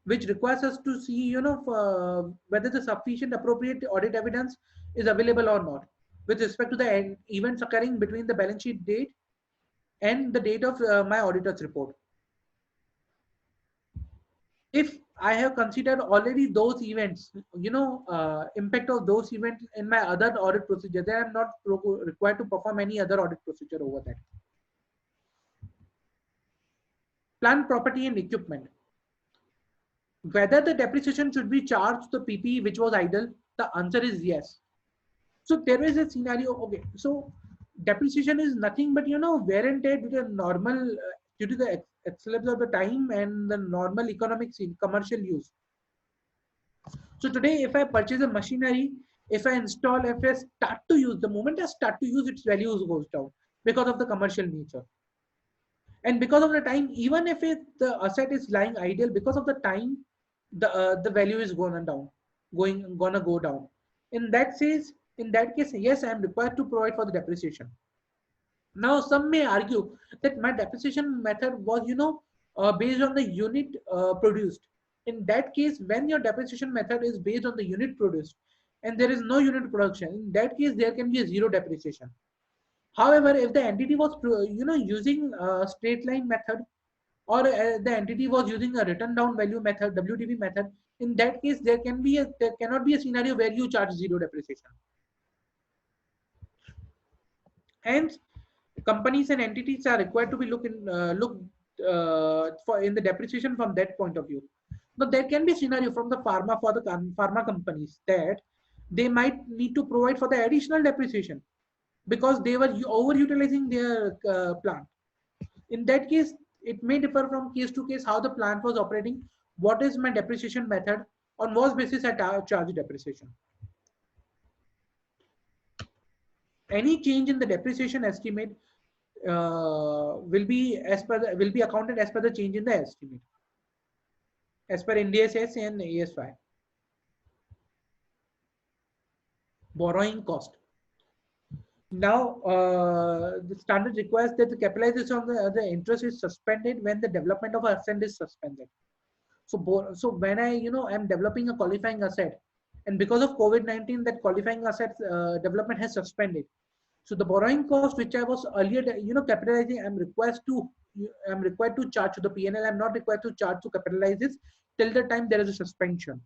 which requires us to see, whether the sufficient appropriate audit evidence is available or not with respect to the events occurring between the balance sheet date and the date of my auditor's report. If I have considered already those events, impact of those events in my other audit procedure, then I'm not required to perform any other audit procedure over that. Plant, property, and equipment. Whether the depreciation should be charged to the PPE which was idle, the answer is yes. So there is a scenario. Okay, so depreciation is nothing but wear and tear due to normal due to the excellence of the time and the normal economic commercial use. So today, if I purchase a machinery, if I install, if I start to use, the moment I start to use, its values goes down because of the commercial nature. And because of the time, even if the asset is lying idle, because of the time, the value is gonna go down. In that case, yes, I am required to provide for the depreciation. Now, some may argue that my depreciation method was, based on the unit produced. In that case, when your depreciation method is based on the unit produced and there is no unit production, in that case, there can be a zero depreciation. However, if the entity was, using a straight line method, or the entity was using a written down value method, WDV method, in that case, there cannot be a scenario where you charge zero depreciation. Hence, companies and entities are required to be look in the depreciation from that point of view. Now, there can be a scenario from the pharma companies that they might need to provide for the additional depreciation because they were overutilizing their plant. In that case, it may differ from case to case how the plant was operating, what is my depreciation method, on what basis I charge depreciation. Any change in the depreciation estimate will be accounted as per the change in the estimate as per Ind AS and AS5. Borrowing cost. Now, the standard requires that the capitalization of the interest is suspended when the development of asset is suspended. So when I am developing a qualifying asset, and because of COVID-19, that qualifying asset development has suspended. So the borrowing cost, which I was earlier capitalizing, I'm required to charge to the P&L. I'm not required to charge to capitalize this till the time there is a suspension.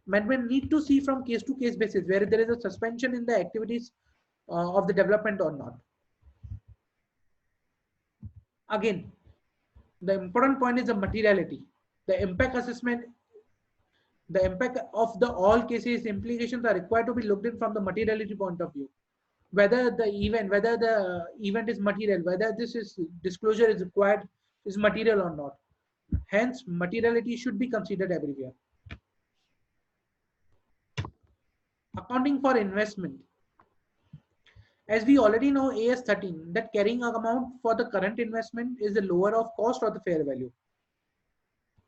Management need to see from case to case basis where there is a suspension in the activities of the development or not. Again, the important point is the materiality. The impact assessment, the impact of the all cases implications are required to be looked in from the materiality point of view. Whether the event is material, whether this is disclosure is required, is material or not. Hence, materiality should be considered everywhere. Accounting for investment. As we already know, AS 13, that carrying amount for the current investment is the lower of cost or the fair value.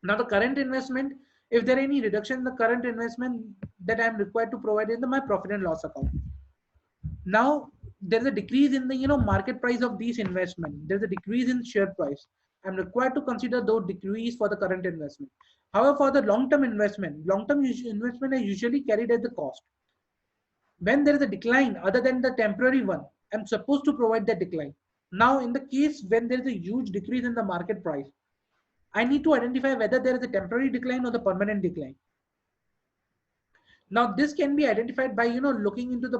Now, the current investment, if there are any reduction in the current investment, that I am required to provide in my profit and loss account. Now, there's a decrease in the market price of these investment. There's a decrease in share price. I'm required to consider those decrease for the current investment. However, for the long-term investment, investment is usually carried at the cost. When there is a decline other than the temporary one, I'm supposed to provide that decline. Now, in the case when there is a huge decrease in the market price, I need to identify whether there is a temporary decline or the permanent decline. Now, this can be identified by looking into the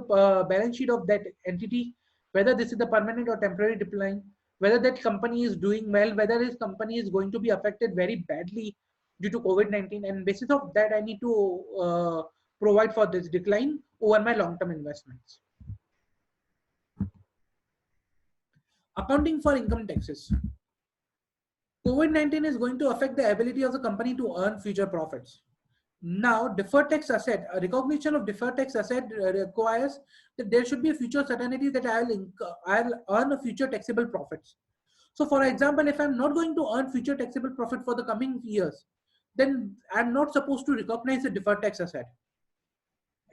balance sheet of that entity, whether this is the permanent or temporary decline, whether that company is doing well, whether his company is going to be affected very badly due to COVID-19, and basis of that, I need to provide for this decline over my long-term investments. Accounting for income taxes. COVID-19 is going to affect the ability of the company to earn future profits. Now, deferred tax asset, a recognition of deferred tax asset requires that there should be a future certainty that I'll earn a future taxable profits. So, for example, if I'm not going to earn future taxable profit for the coming years, then I'm not supposed to recognize the deferred tax asset.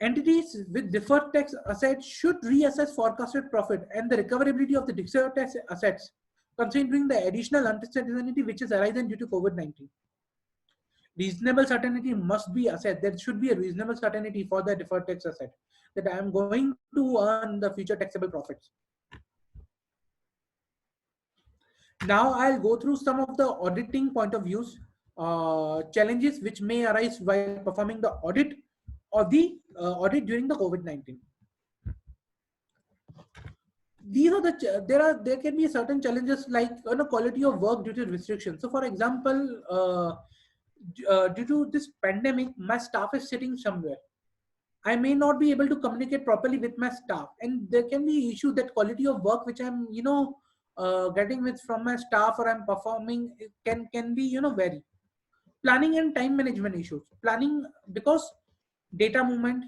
Entities with deferred tax assets should reassess forecasted profit and the recoverability of the deferred tax assets, considering the additional uncertainty which is arising due to COVID-19. Reasonable certainty must be assessed. There should be a reasonable certainty for the deferred tax asset that I am going to earn the future taxable profits. Now I'll go through some of the auditing point of views, challenges which may arise while performing the audit or the audit during the COVID-19. These are there can be certain challenges like quality of work due to restrictions. So, for example, due to this pandemic, my staff is sitting somewhere. I may not be able to communicate properly with my staff, and there can be issue that quality of work which I'm getting with from my staff or I'm performing can be vary. Planning and time management issues. Planning because data movement.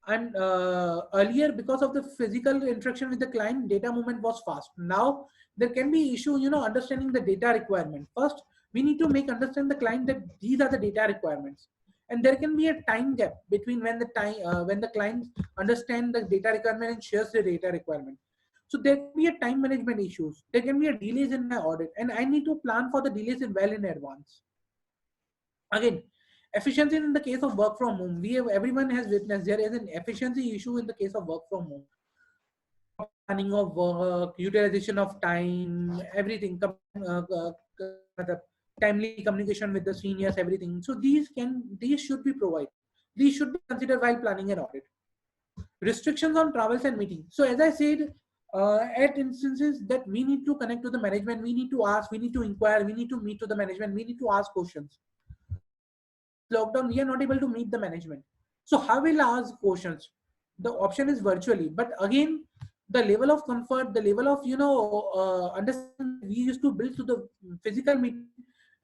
And earlier, because of the physical interaction with the client, data movement was fast. Now there can be issue understanding the data requirement. First, we need to understand the client that these are the data requirements, and there can be a time gap between when the client understand the data requirement and shares the data requirement. So there can be a time management issues. There can be a delays in my audit, and I need to plan for the delays well in advance. Again, efficiency in the case of work from home. Everyone has witnessed there is an efficiency issue in the case of work from home. Planning of work, utilization of time, everything, timely communication with the seniors, everything. So these should be provided. These should be considered while planning an audit. Restrictions on travels and meetings. So as I said, at instances that we need to connect to the management, we need to ask, we need to inquire, we need to meet to the management, we need to ask questions. Lockdown, we are not able to meet the management. So how will I ask questions? The option is virtually, but again, the level of comfort, the level of understanding we used to build to the physical meeting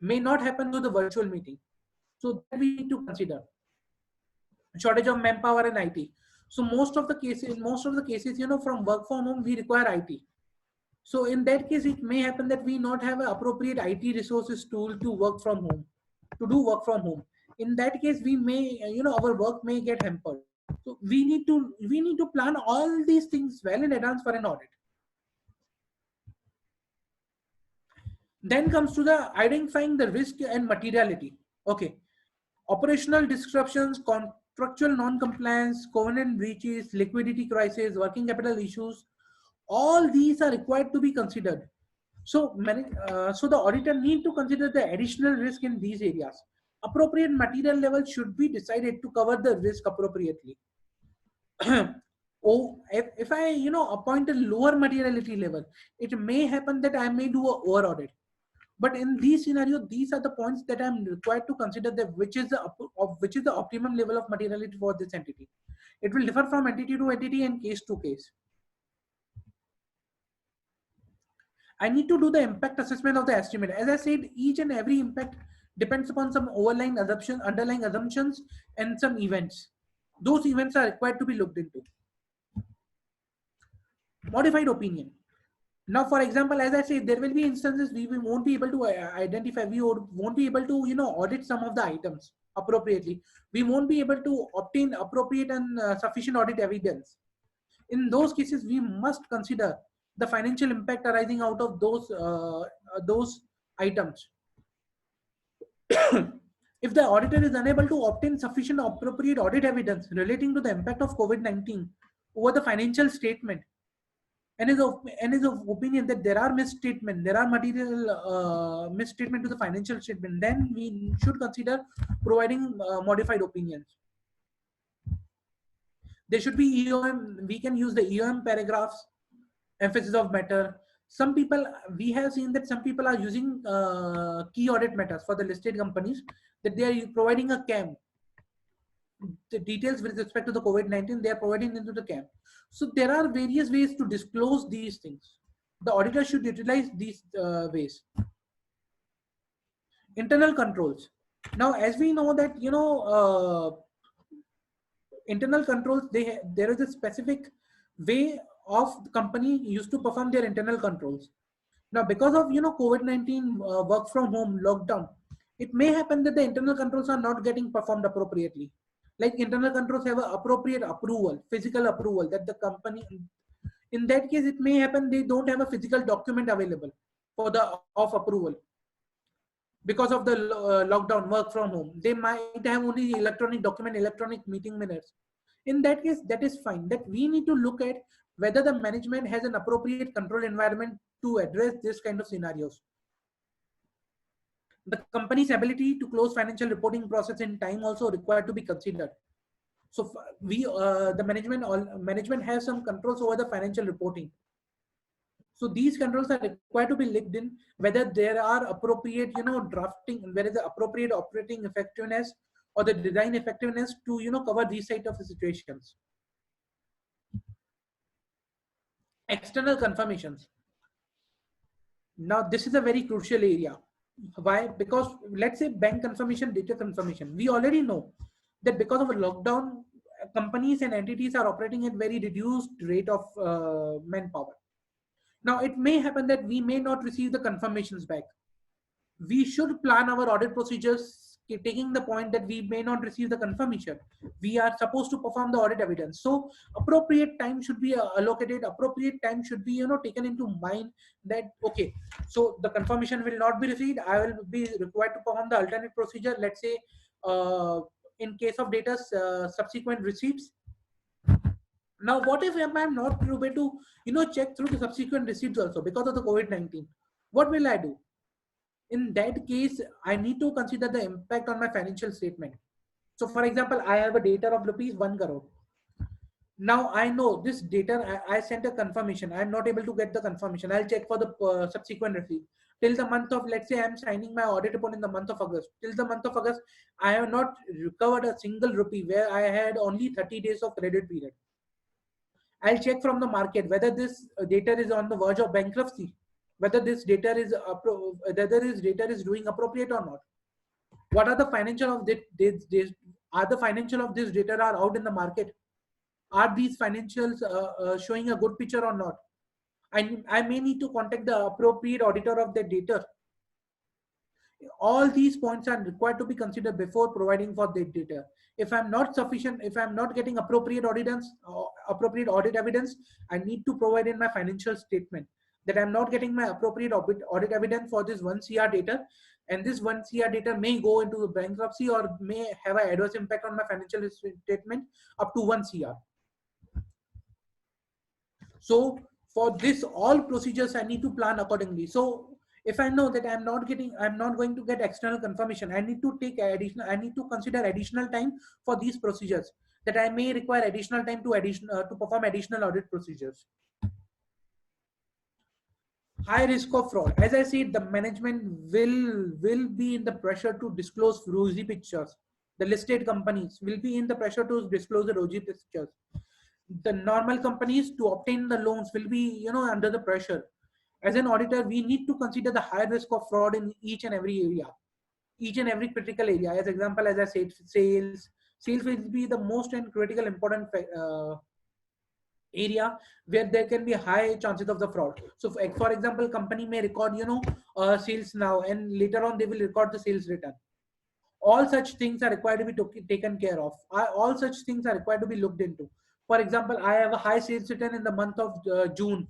may not happen to the virtual meeting. So that we need to consider. Shortage of manpower and IT. So most of the cases, from work from home, we require IT. So in that case, it may happen that we not have an appropriate IT resources tool to work from home, to do work from home. In that case, we may, our work may get hampered. So we need to plan all these things well in advance for an audit. Then comes to the identifying the risk and materiality. Okay, operational disruptions, contractual non-compliance, covenant breaches, liquidity crisis, working capital issues. All these are required to be considered. So the auditor need to consider the additional risk in these areas. Appropriate material level should be decided to cover the risk appropriately. If I appoint a lower materiality level, it may happen that I may do a over audit. But in these scenarios, these are the points that I'm required to consider that which is the optimum level of materiality for this entity. It will differ from entity to entity and case to case. I need to do the impact assessment of the estimate. As I said, each and every impact depends upon some underlying assumptions and some events. Those events are required to be looked into. Modified opinion. Now, for example, as I said, there will be instances we won't be able to identify, we won't be able to audit some of the items appropriately. We won't be able to obtain appropriate and sufficient audit evidence. In those cases, we must consider the financial impact arising out of those items. If the auditor is unable to obtain sufficient appropriate audit evidence relating to the impact of COVID-19 over the financial statement, and is of opinion that there are misstatement, there are material misstatement to the financial statement, then we should consider providing modified opinions. There should be EOM. We can use the EOM paragraphs, emphasis of matter. Some people, we have seen that some people are using key audit matters for the listed companies, that they are providing a CAM. The details with respect to the COVID-19, they are providing into the CAM. So there are various ways to disclose these things. The auditor should utilize these ways. Internal controls. Now, as we know that, internal controls, there is a specific way of the company used to perform their internal controls. Now, because of COVID-19 work from home lockdown, it may happen that the internal controls are not getting performed appropriately. Like internal controls have an appropriate approval, physical approval, that the company, in that case, it may happen they don't have a physical document available for the of approval. Because of the lockdown, work from home, they might have only electronic document, electronic meeting minutes. In that case, that is fine. That we need to look at whether the management has an appropriate control environment to address this kind of scenarios. The company's ability to close financial reporting process in time also required to be considered. So the management has some controls over the financial reporting. So these controls are required to be looked in, whether there are appropriate, drafting, whether the appropriate operating effectiveness or the design effectiveness to, cover these type of situations. External confirmations. Now, this is a very crucial area. Why? Because let's say bank confirmation, data confirmation. We already know that because of a lockdown, companies and entities are operating at very reduced rate of manpower. Now, it may happen that we may not receive the confirmations back. We should plan our audit procedures taking the point that we may not receive the confirmation. We are supposed to perform the audit evidence. So appropriate time should be allocated. Appropriate time should be, taken into mind that, okay, so the confirmation will not be received. I will be required to perform the alternate procedure. Let's say in case of data subsequent receipts. Now, what if I'm not able to, check through the subsequent receipts also because of the COVID-19? What will I do? In that case, I need to consider the impact on my financial statement. So, for example, I have a data of rupees 1 crore. Now, I know this data, I sent a confirmation. I'm not able to get the confirmation. I'll check for the subsequent receipt. Till the month of, let's say I'm signing my audit report in the month of August. Till the month of August, I have not recovered a single rupee where I had only 30 days of credit period. I'll check from the market whether this data is on the verge of bankruptcy, whether this data is doing appropriate or not. What are the financial of this? Are the financial of this data are out in the market? Are these financials showing a good picture or not? I may need to contact the appropriate auditor of the data. All these points are required to be considered before providing for the data. If I'm not sufficient, if I'm not getting appropriate audit evidence, I need to provide in my financial statement that I'm not getting my appropriate audit evidence for this 1 CR data, and this 1 CR data may go into the bankruptcy or may have an adverse impact on my financial statement up to 1 CR. So for this, all procedures I need to plan accordingly. So if I know that I'm not going to get external confirmation, I need to consider additional time for these procedures, that I may require additional time to perform additional audit procedures. High risk of fraud. As I said, the management will be in the pressure to disclose rosy pictures. The listed companies will be in the pressure to disclose the rosy pictures. The normal companies to obtain the loans will be, under the pressure. As an auditor, we need to consider the high risk of fraud in each and every area, each and every critical area. As example, as I said, sales will be the most and critical important area where there can be high chances of the fraud. So for example, company may record, sales now, and later on they will record the sales return. All such things are required to be taken care of. All such things are required to be looked into. For example, I have a high sales return in the month of June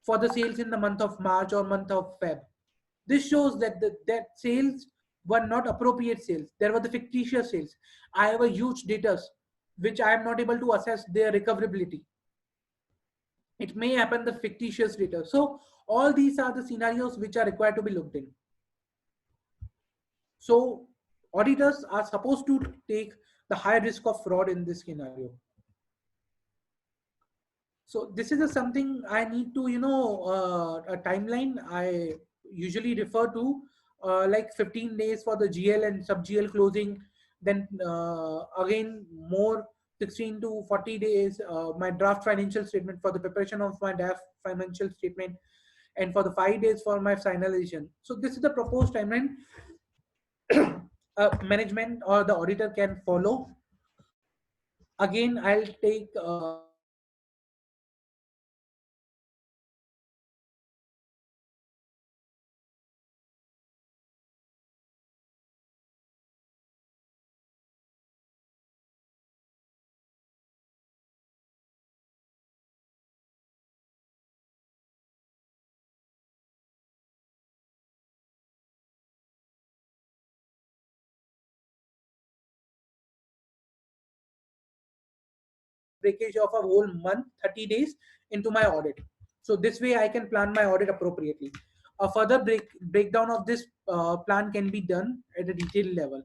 for the sales in the month of March or month of Feb. This shows that that sales were not appropriate sales. There were the fictitious sales. I have a huge data which I am not able to assess their recoverability. It may happen the fictitious data. So all these are the scenarios which are required to be looked in. So auditors are supposed to take the high risk of fraud in this scenario. So this is something I need to, a timeline I usually refer to, like 15 days for the GL and sub GL closing. Then again, more 16 to 40 days, my draft financial statement for the preparation of my draft financial statement, and for the 5 days for my finalization. So this is the proposed timeline management or the auditor can follow. Again, I'll take breakage of a whole month, 30 days into my audit. So this way I can plan my audit appropriately. A further breakdown of this plan can be done at a detailed level.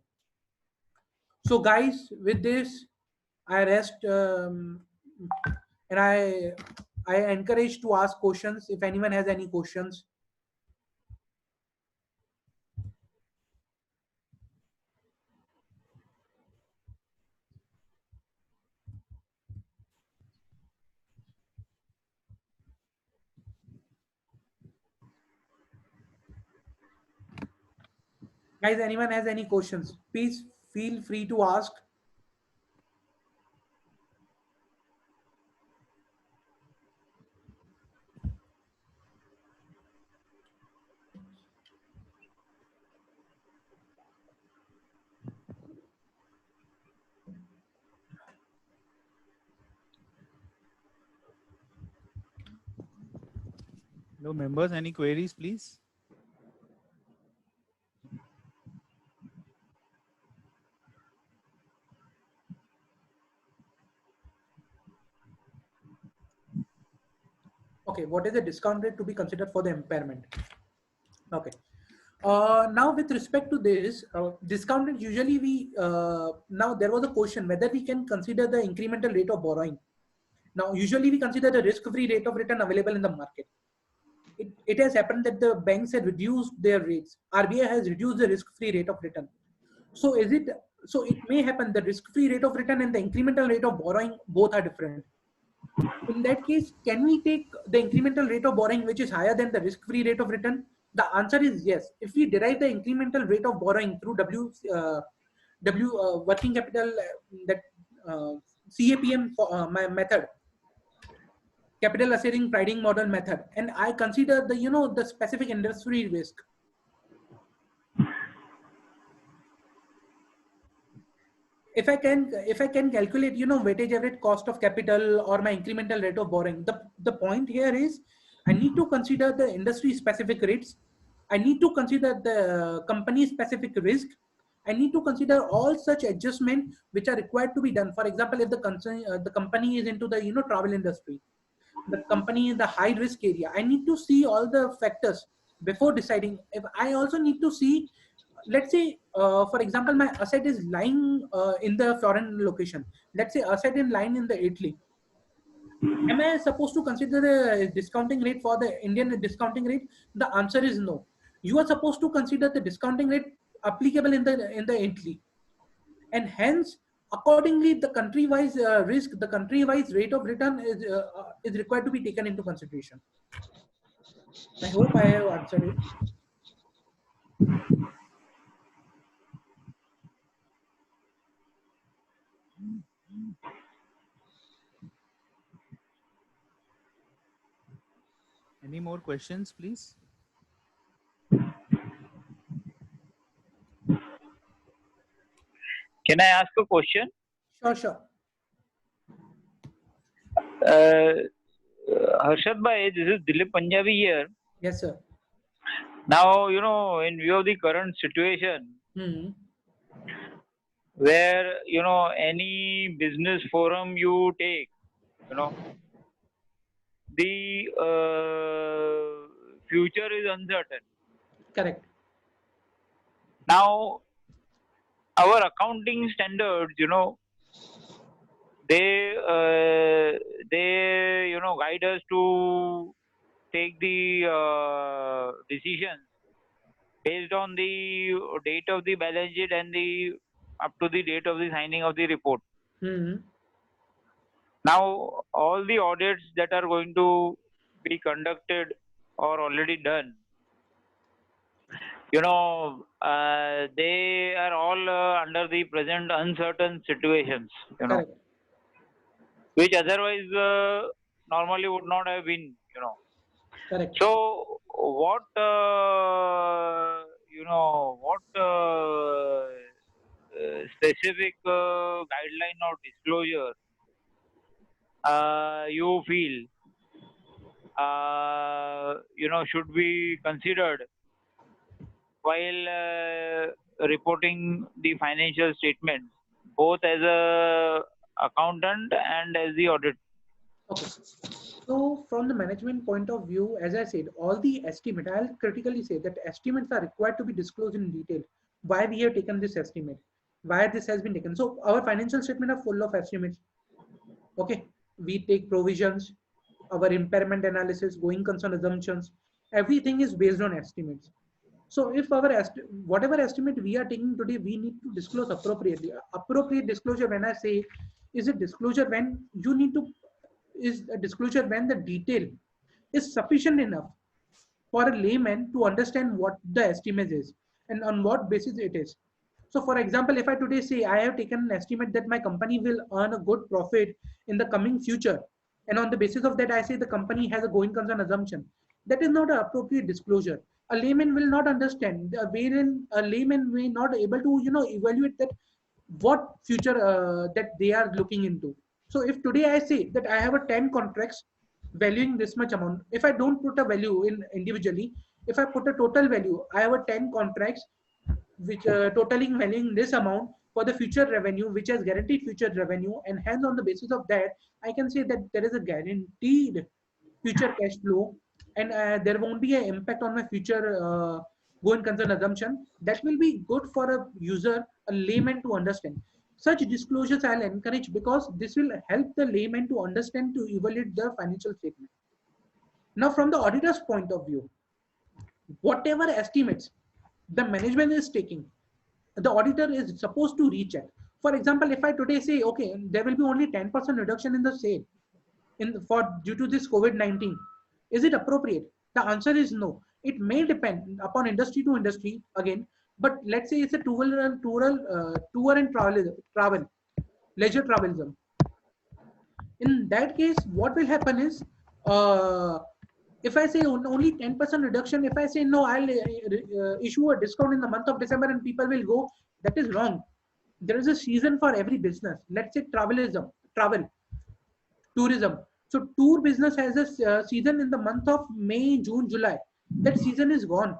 So guys, with this, I rest and I encourage to ask questions if anyone has any questions. Guys, anyone has any questions, please feel free to ask. No members, any queries, please? Okay, what is the discount rate to be considered for the impairment? Okay. Now, with respect to this, discount rate, usually now there was a question whether we can consider the incremental rate of borrowing. Now, usually we consider the risk-free rate of return available in the market. It has happened that the banks have reduced their rates. RBI has reduced the risk-free rate of return. So it may happen the risk-free rate of return and the incremental rate of borrowing both are different. In that case, can we take the incremental rate of borrowing which is higher than the risk-free rate of return? The answer is yes. If we derive the incremental rate of borrowing through working capital that CAPM method, capital asset pricing model method, and I consider the specific industry risk. If I can calculate weightage average cost of capital or my incremental rate of borrowing, the point here is I need to consider the industry specific rates. I need to consider the company specific risk. I need to consider all such adjustments which are required to be done. For example, if the company is into the travel industry, the company in the high risk area, I need to see all the factors before deciding. If I also need to see, let's say for example, my asset is lying in the foreign location. Let's say asset in lying in the Italy. Am I supposed to consider the discounting rate for the Indian discounting rate? The answer is no. You are supposed to consider the discounting rate applicable in the Italy, and hence accordingly the country wise risk, the country wise rate of return is required to be taken into consideration. I hope I have answered it. Any more questions, please? Can I ask a question? Sure. Harshad bhai, this is Dilip Punjabi here. Yes, sir. Now, in view of the current situation, Hmm. where, any business forum you take, the future is uncertain. Correct. Now, our accounting standards, they guide us to take the decisions based on the date of the balance sheet and the up to the date of the signing of the report. Hmm. Now, all the audits that are going to be conducted or already done, they are all under the present uncertain situations, Correct. which otherwise normally would not have been, Correct. So, what specific guideline or disclosure you feel should be considered while reporting the financial statements, both as a accountant and as the audit? Okay. So from the management point of view, as I said, all the estimate, I'll critically say that estimates are required to be disclosed in detail. Why we have taken this estimate, why this has been taken. So our financial statement are full of estimates. Okay. We take provisions, our impairment analysis, going concern assumptions, everything is based on estimates. So if our whatever estimate we are taking today, we need to disclose appropriately. Appropriate disclosure, when I say, is it disclosure when you need to, is a disclosure when the detail is sufficient enough for a layman to understand what the estimate is and on what basis it is. So for example, if I today say I have taken an estimate that my company will earn a good profit in the coming future, and on the basis of that I say the company has a going concern assumption, that is not an appropriate disclosure. A layman will not understand, wherein a layman may not able to evaluate that what future that they are looking into. So if today I say that I have a 10 contracts valuing this much amount, if I don't put a value in individually, if I put a total value, I have a 10 contracts which totaling valuing this amount for the future revenue, which has guaranteed future revenue, and hence on the basis of that I can say that there is a guaranteed future cash flow, and there won't be an impact on my future going concern assumption. That will be good for a user, a layman to understand. Such disclosures I'll encourage because this will help the layman to understand, to evaluate the financial statement. Now from the auditor's point of view, whatever estimates the management is taking, the auditor is supposed to recheck. For example, if I today say, okay, there will be only 10% reduction in the sale for due to this COVID-19, is it appropriate? The answer is no. It may depend upon industry to industry again, but let's say it's a tour and travel, leisure travelism. In that case, what will happen is, uh, if I say only 10% reduction, if I say no, I'll issue a discount in the month of December and people will go, that is wrong. There is a season for every business. Let's say travel, tourism. So tour business has a season in the month of May, June, July. That season is gone.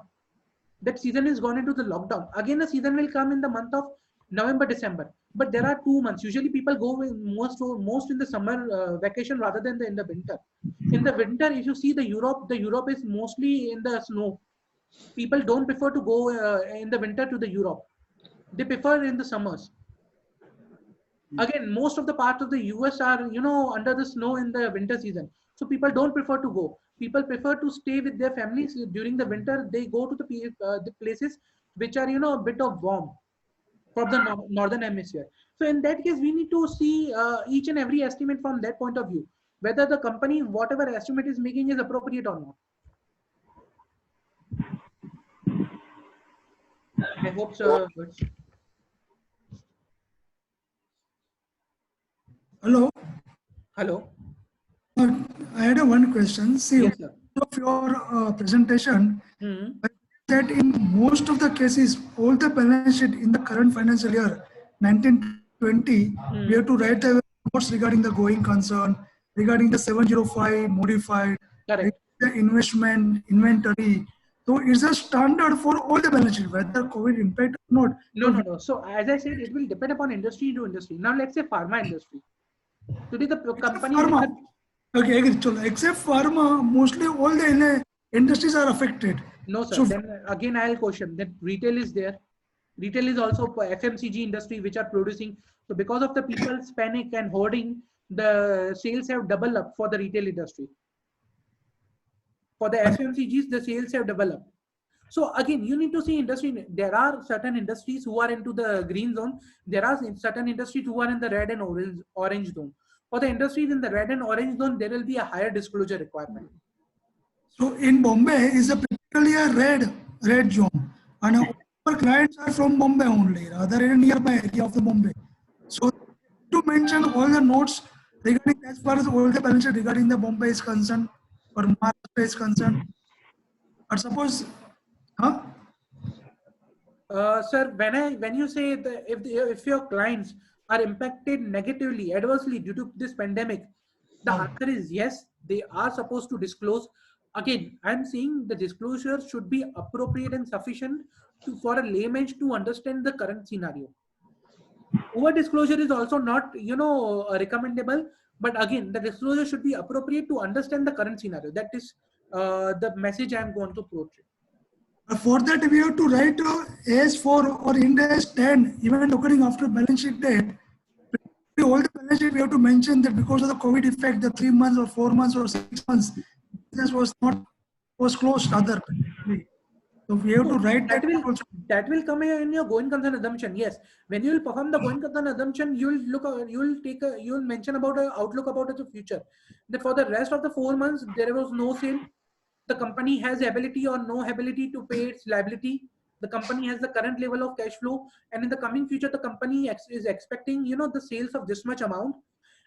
That season is gone into the lockdown. Again, a season will come in the month of November, December. But there are 2 months. Usually, people go most in the summer vacation rather than in the winter. In the winter, if you see the Europe is mostly in the snow. People don't prefer to go in the winter to the Europe. They prefer in the summers. Again, most of the parts of the US are under the snow in the winter season, so people don't prefer to go. People prefer to stay with their families during the winter. They go to the places which are a bit of warm from the northern hemisphere. So in that case we need to see each and every estimate from that point of view, whether the company whatever estimate is making is appropriate or not. I hope so. Hello. Hello. I had one question. See, Yes, sir. of your presentation, that in most of the cases, all the balance sheet in the current financial year, 1920, we have to write the notes regarding the going concern, regarding the 705 modified, Correct. the investment inventory. So it's a standard for all the balance sheet, whether COVID impact or not. No. So as I said, it will depend upon industry to industry. Now let's say pharma industry. Today the company Pharma. has Okay, agree. So except pharma, mostly all the industries are affected. no sir. So Then again I'll question that retail is there. Retail is also FMCG industry which are producing. So because of the people's panic and hoarding, the sales have doubled up for the retail industry. For the FMCGs, the sales have developed. So again, you need to see industry. There are certain industries who are into the green zone. There are certain industries who are in the red and orange zone. For the industries in the red and orange zone, there will be a higher disclosure requirement. So in Bombay is a particularly a red zone, and our clients are from Bombay only, rather than nearby area of the Bombay. So to mention all the notes regarding as far as all the balance sheet regarding the Bombay is concerned or Maharashtra is concerned, or suppose, huh? Sir, when you say that if your clients are impacted negatively, adversely due to this pandemic, the answer is yes, they are supposed to disclose. Again, I'm saying the disclosure should be appropriate and sufficient for a layman to understand the current scenario. Over disclosure is also not, recommendable. But again, the disclosure should be appropriate to understand the current scenario. That is the message I'm going to portray. For that, we have to write AS4 or Ind AS 10, even occurring after balance sheet date. All the balance sheet, we have to mention that because of the COVID effect, the 3 months or 4 months or 6 months, business was closed rather. So we have to write that. That will come in your going concern assumption. Yes, when you will perform the going concern assumption, you will mention about an outlook about the future. That for the rest of the 4 months, there was no sale. The company has ability or no ability to pay its liability. The company has the current level of cash flow, and in the coming future, the company is expecting, the sales of this much amount,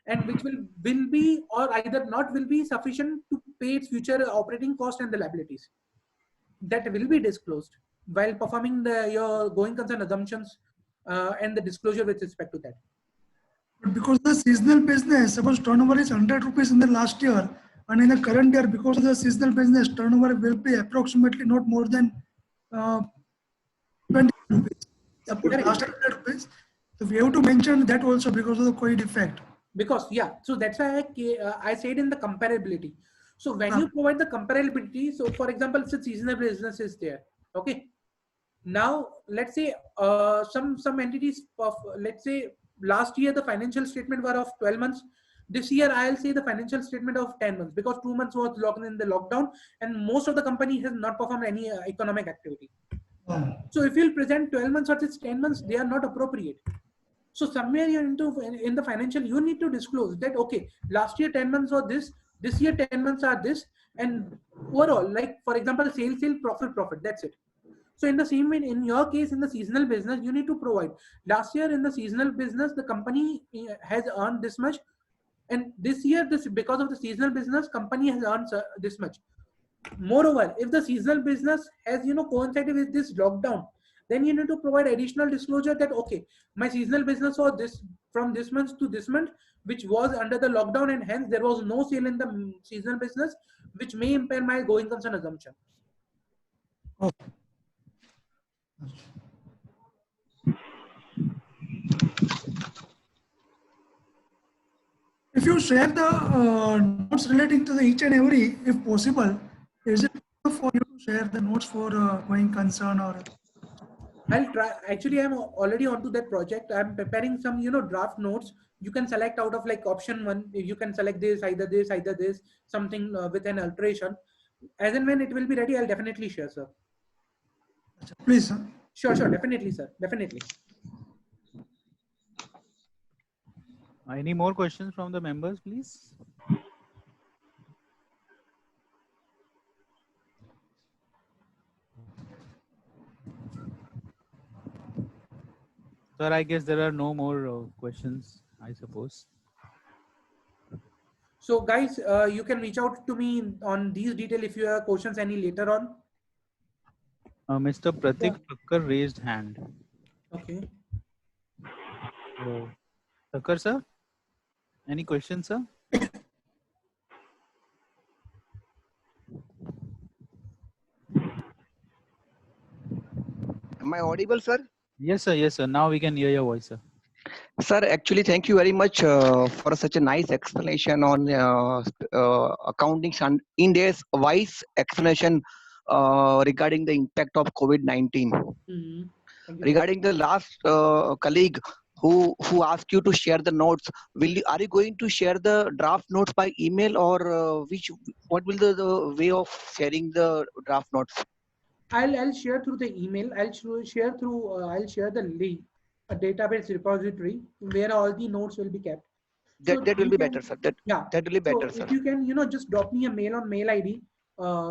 and which will be or either not will be sufficient to pay its future operating cost and the liabilities. That will be disclosed while performing your going concern assumptions and the disclosure with respect to that. But because the seasonal business, suppose turnover is 100 rupees in the last year, and in the current year, because of the seasonal business, turnover will be approximately not more than 20 rupees. Suppose last 100 rupees. So we have to mention that also because of the COVID effect. Because so that's why I said in the comparability. So when you provide the comparability, so for example, if the seasonal business is there, okay. Now let's say some entities of, let's say last year the financial statement were of 12 months. This year I'll say the financial statement of 10 months because 2 months was locked in the lockdown and most of the company has not performed any economic activity. So if you'll present 12 months or 10 months, they are not appropriate. So somewhere you're in the financial, you need to disclose that, okay, last year 10 months or this year 10 months are this, and overall, like for example, sale, profit, that's it. So in the same way, in your case, in the seasonal business, you need to provide. Last year in the seasonal business, the company has earned this much, and this year, because of the seasonal business, company has earned this much. Moreover, if the seasonal business has coincided with this lockdown, then you need to provide additional disclosure that, okay, my seasonal business was this from this month to this month, which was under the lockdown, and hence there was no sale in the seasonal business, which may impair my going concern assumption. Okay. If you share the notes relating to the each and every, if possible, is it for you to share the notes for going concern or? I'll try. Actually, I'm already onto that project. I'm preparing some, draft notes. You can select out of like option 1. You can select either this, something with an alteration. As and when it will be ready, I'll definitely share, sir. Please, sir. Sure, definitely, sir. Definitely. Any more questions from the members, please? Sir, I guess there are no more questions, I suppose. So guys, you can reach out to me on these details if you have questions any later on. Mr. Pratik Thakkar raised hand. Okay. Thakkar sir, any questions, sir? Am I audible, sir? Yes, sir. Yes, sir. Now we can hear your voice, sir. Sir, actually, thank you very much for such a nice explanation on accounting and India's wise explanation regarding the impact of COVID-19. Mhm. Thank you, sir. Regarding the last colleague who asked you to share the notes, are you going to share the draft notes by email, or what will the way of sharing the draft notes? I'll share through the email. I'll share the link, a database repository where all the notes will be kept. So That will you be can, better, sir. yeah. That will be better, So sir. if you can, just drop me a mail on mail ID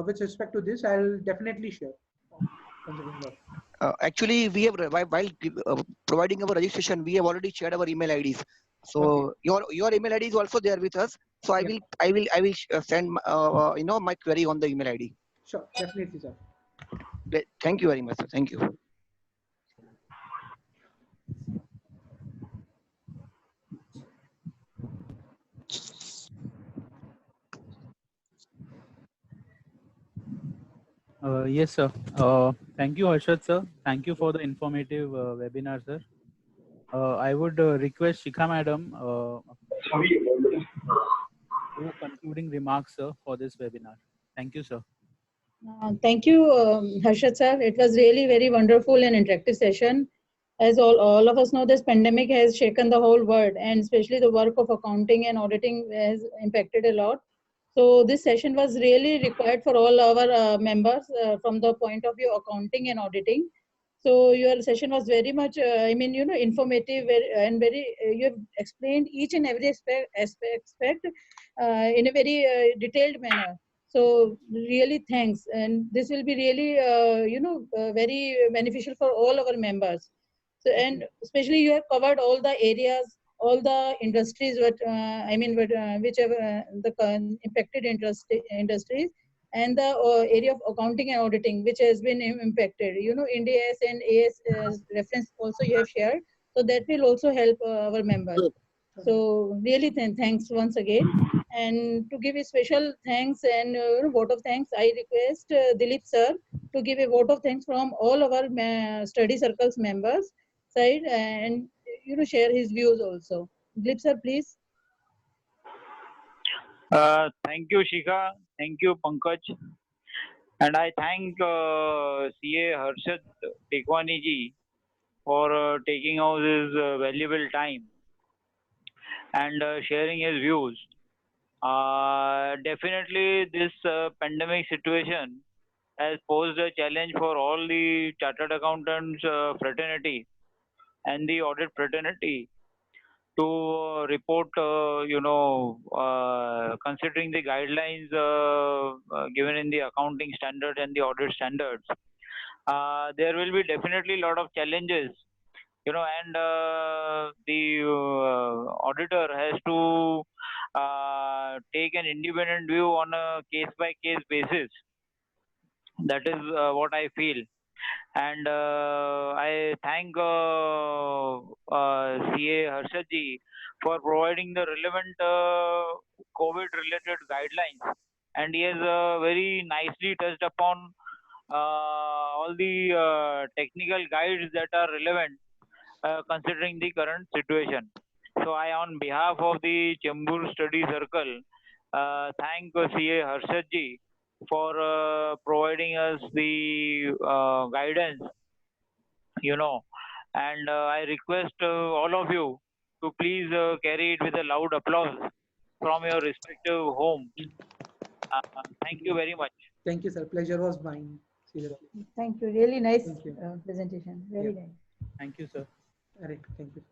with respect to this, I'll definitely share. Considering that. Actually, we have while providing our registration, we have already shared our email IDs. So Okay. your email ID is also there with us. So I Yeah. will send my query on the email ID. Sure, definitely, sir. Thank you very much, sir. Thank you. Yes, sir. Thank you, Harshad, sir. Thank you for the informative webinar, sir. I would request Shikha madam for concluding remarks, sir, for this webinar. Thank you, sir. Thank you, Harshad sir. It was really very wonderful and interactive session. As all of us know, this pandemic has shaken the whole world, and especially the work of accounting and auditing has impacted a lot. So this session was really required for all our members from the point of view of accounting and auditing. So your session was very much, informative and very. You have explained each and every aspect in a very detailed manner. So really thanks, and this will be really very beneficial for all our members. So, and especially you have covered all the areas, all the industries, whichever the impacted industries, and the area of accounting and auditing which has been impacted. Ind AS and AS reference also you have shared, so that will also help our members. So really thanks once again. And to give a special thanks and vote of thanks, I request Dilip sir to give a vote of thanks from all of our study circles members side, and share his views also. Dilip sir, please. Thank you, Shikha. Thank you, Pankaj. And I thank CA Harshad Tekwani ji for taking out his valuable time and sharing his views. Definitely, this pandemic situation has posed a challenge for all the chartered accountants fraternity and the audit fraternity to report, considering the guidelines given in the accounting standard and the audit standards. There will be definitely a lot of challenges, and the auditor has to take an independent view on a case by case basis. That is what I feel. And I thank CA Harshad ji for providing the relevant COVID related guidelines. And he has very nicely touched upon all the technical guides that are relevant considering the current situation. So I, on behalf of the Chembur Study Circle, thank CA Harshad ji for providing us the guidance, and I request all of you to please carry it with a loud applause from your respective home. Thank you very much. Thank you, sir. Pleasure was mine. Thank you. Really nice Thank you. presentation. Very nice. Thank you, sir. All right. Thank you.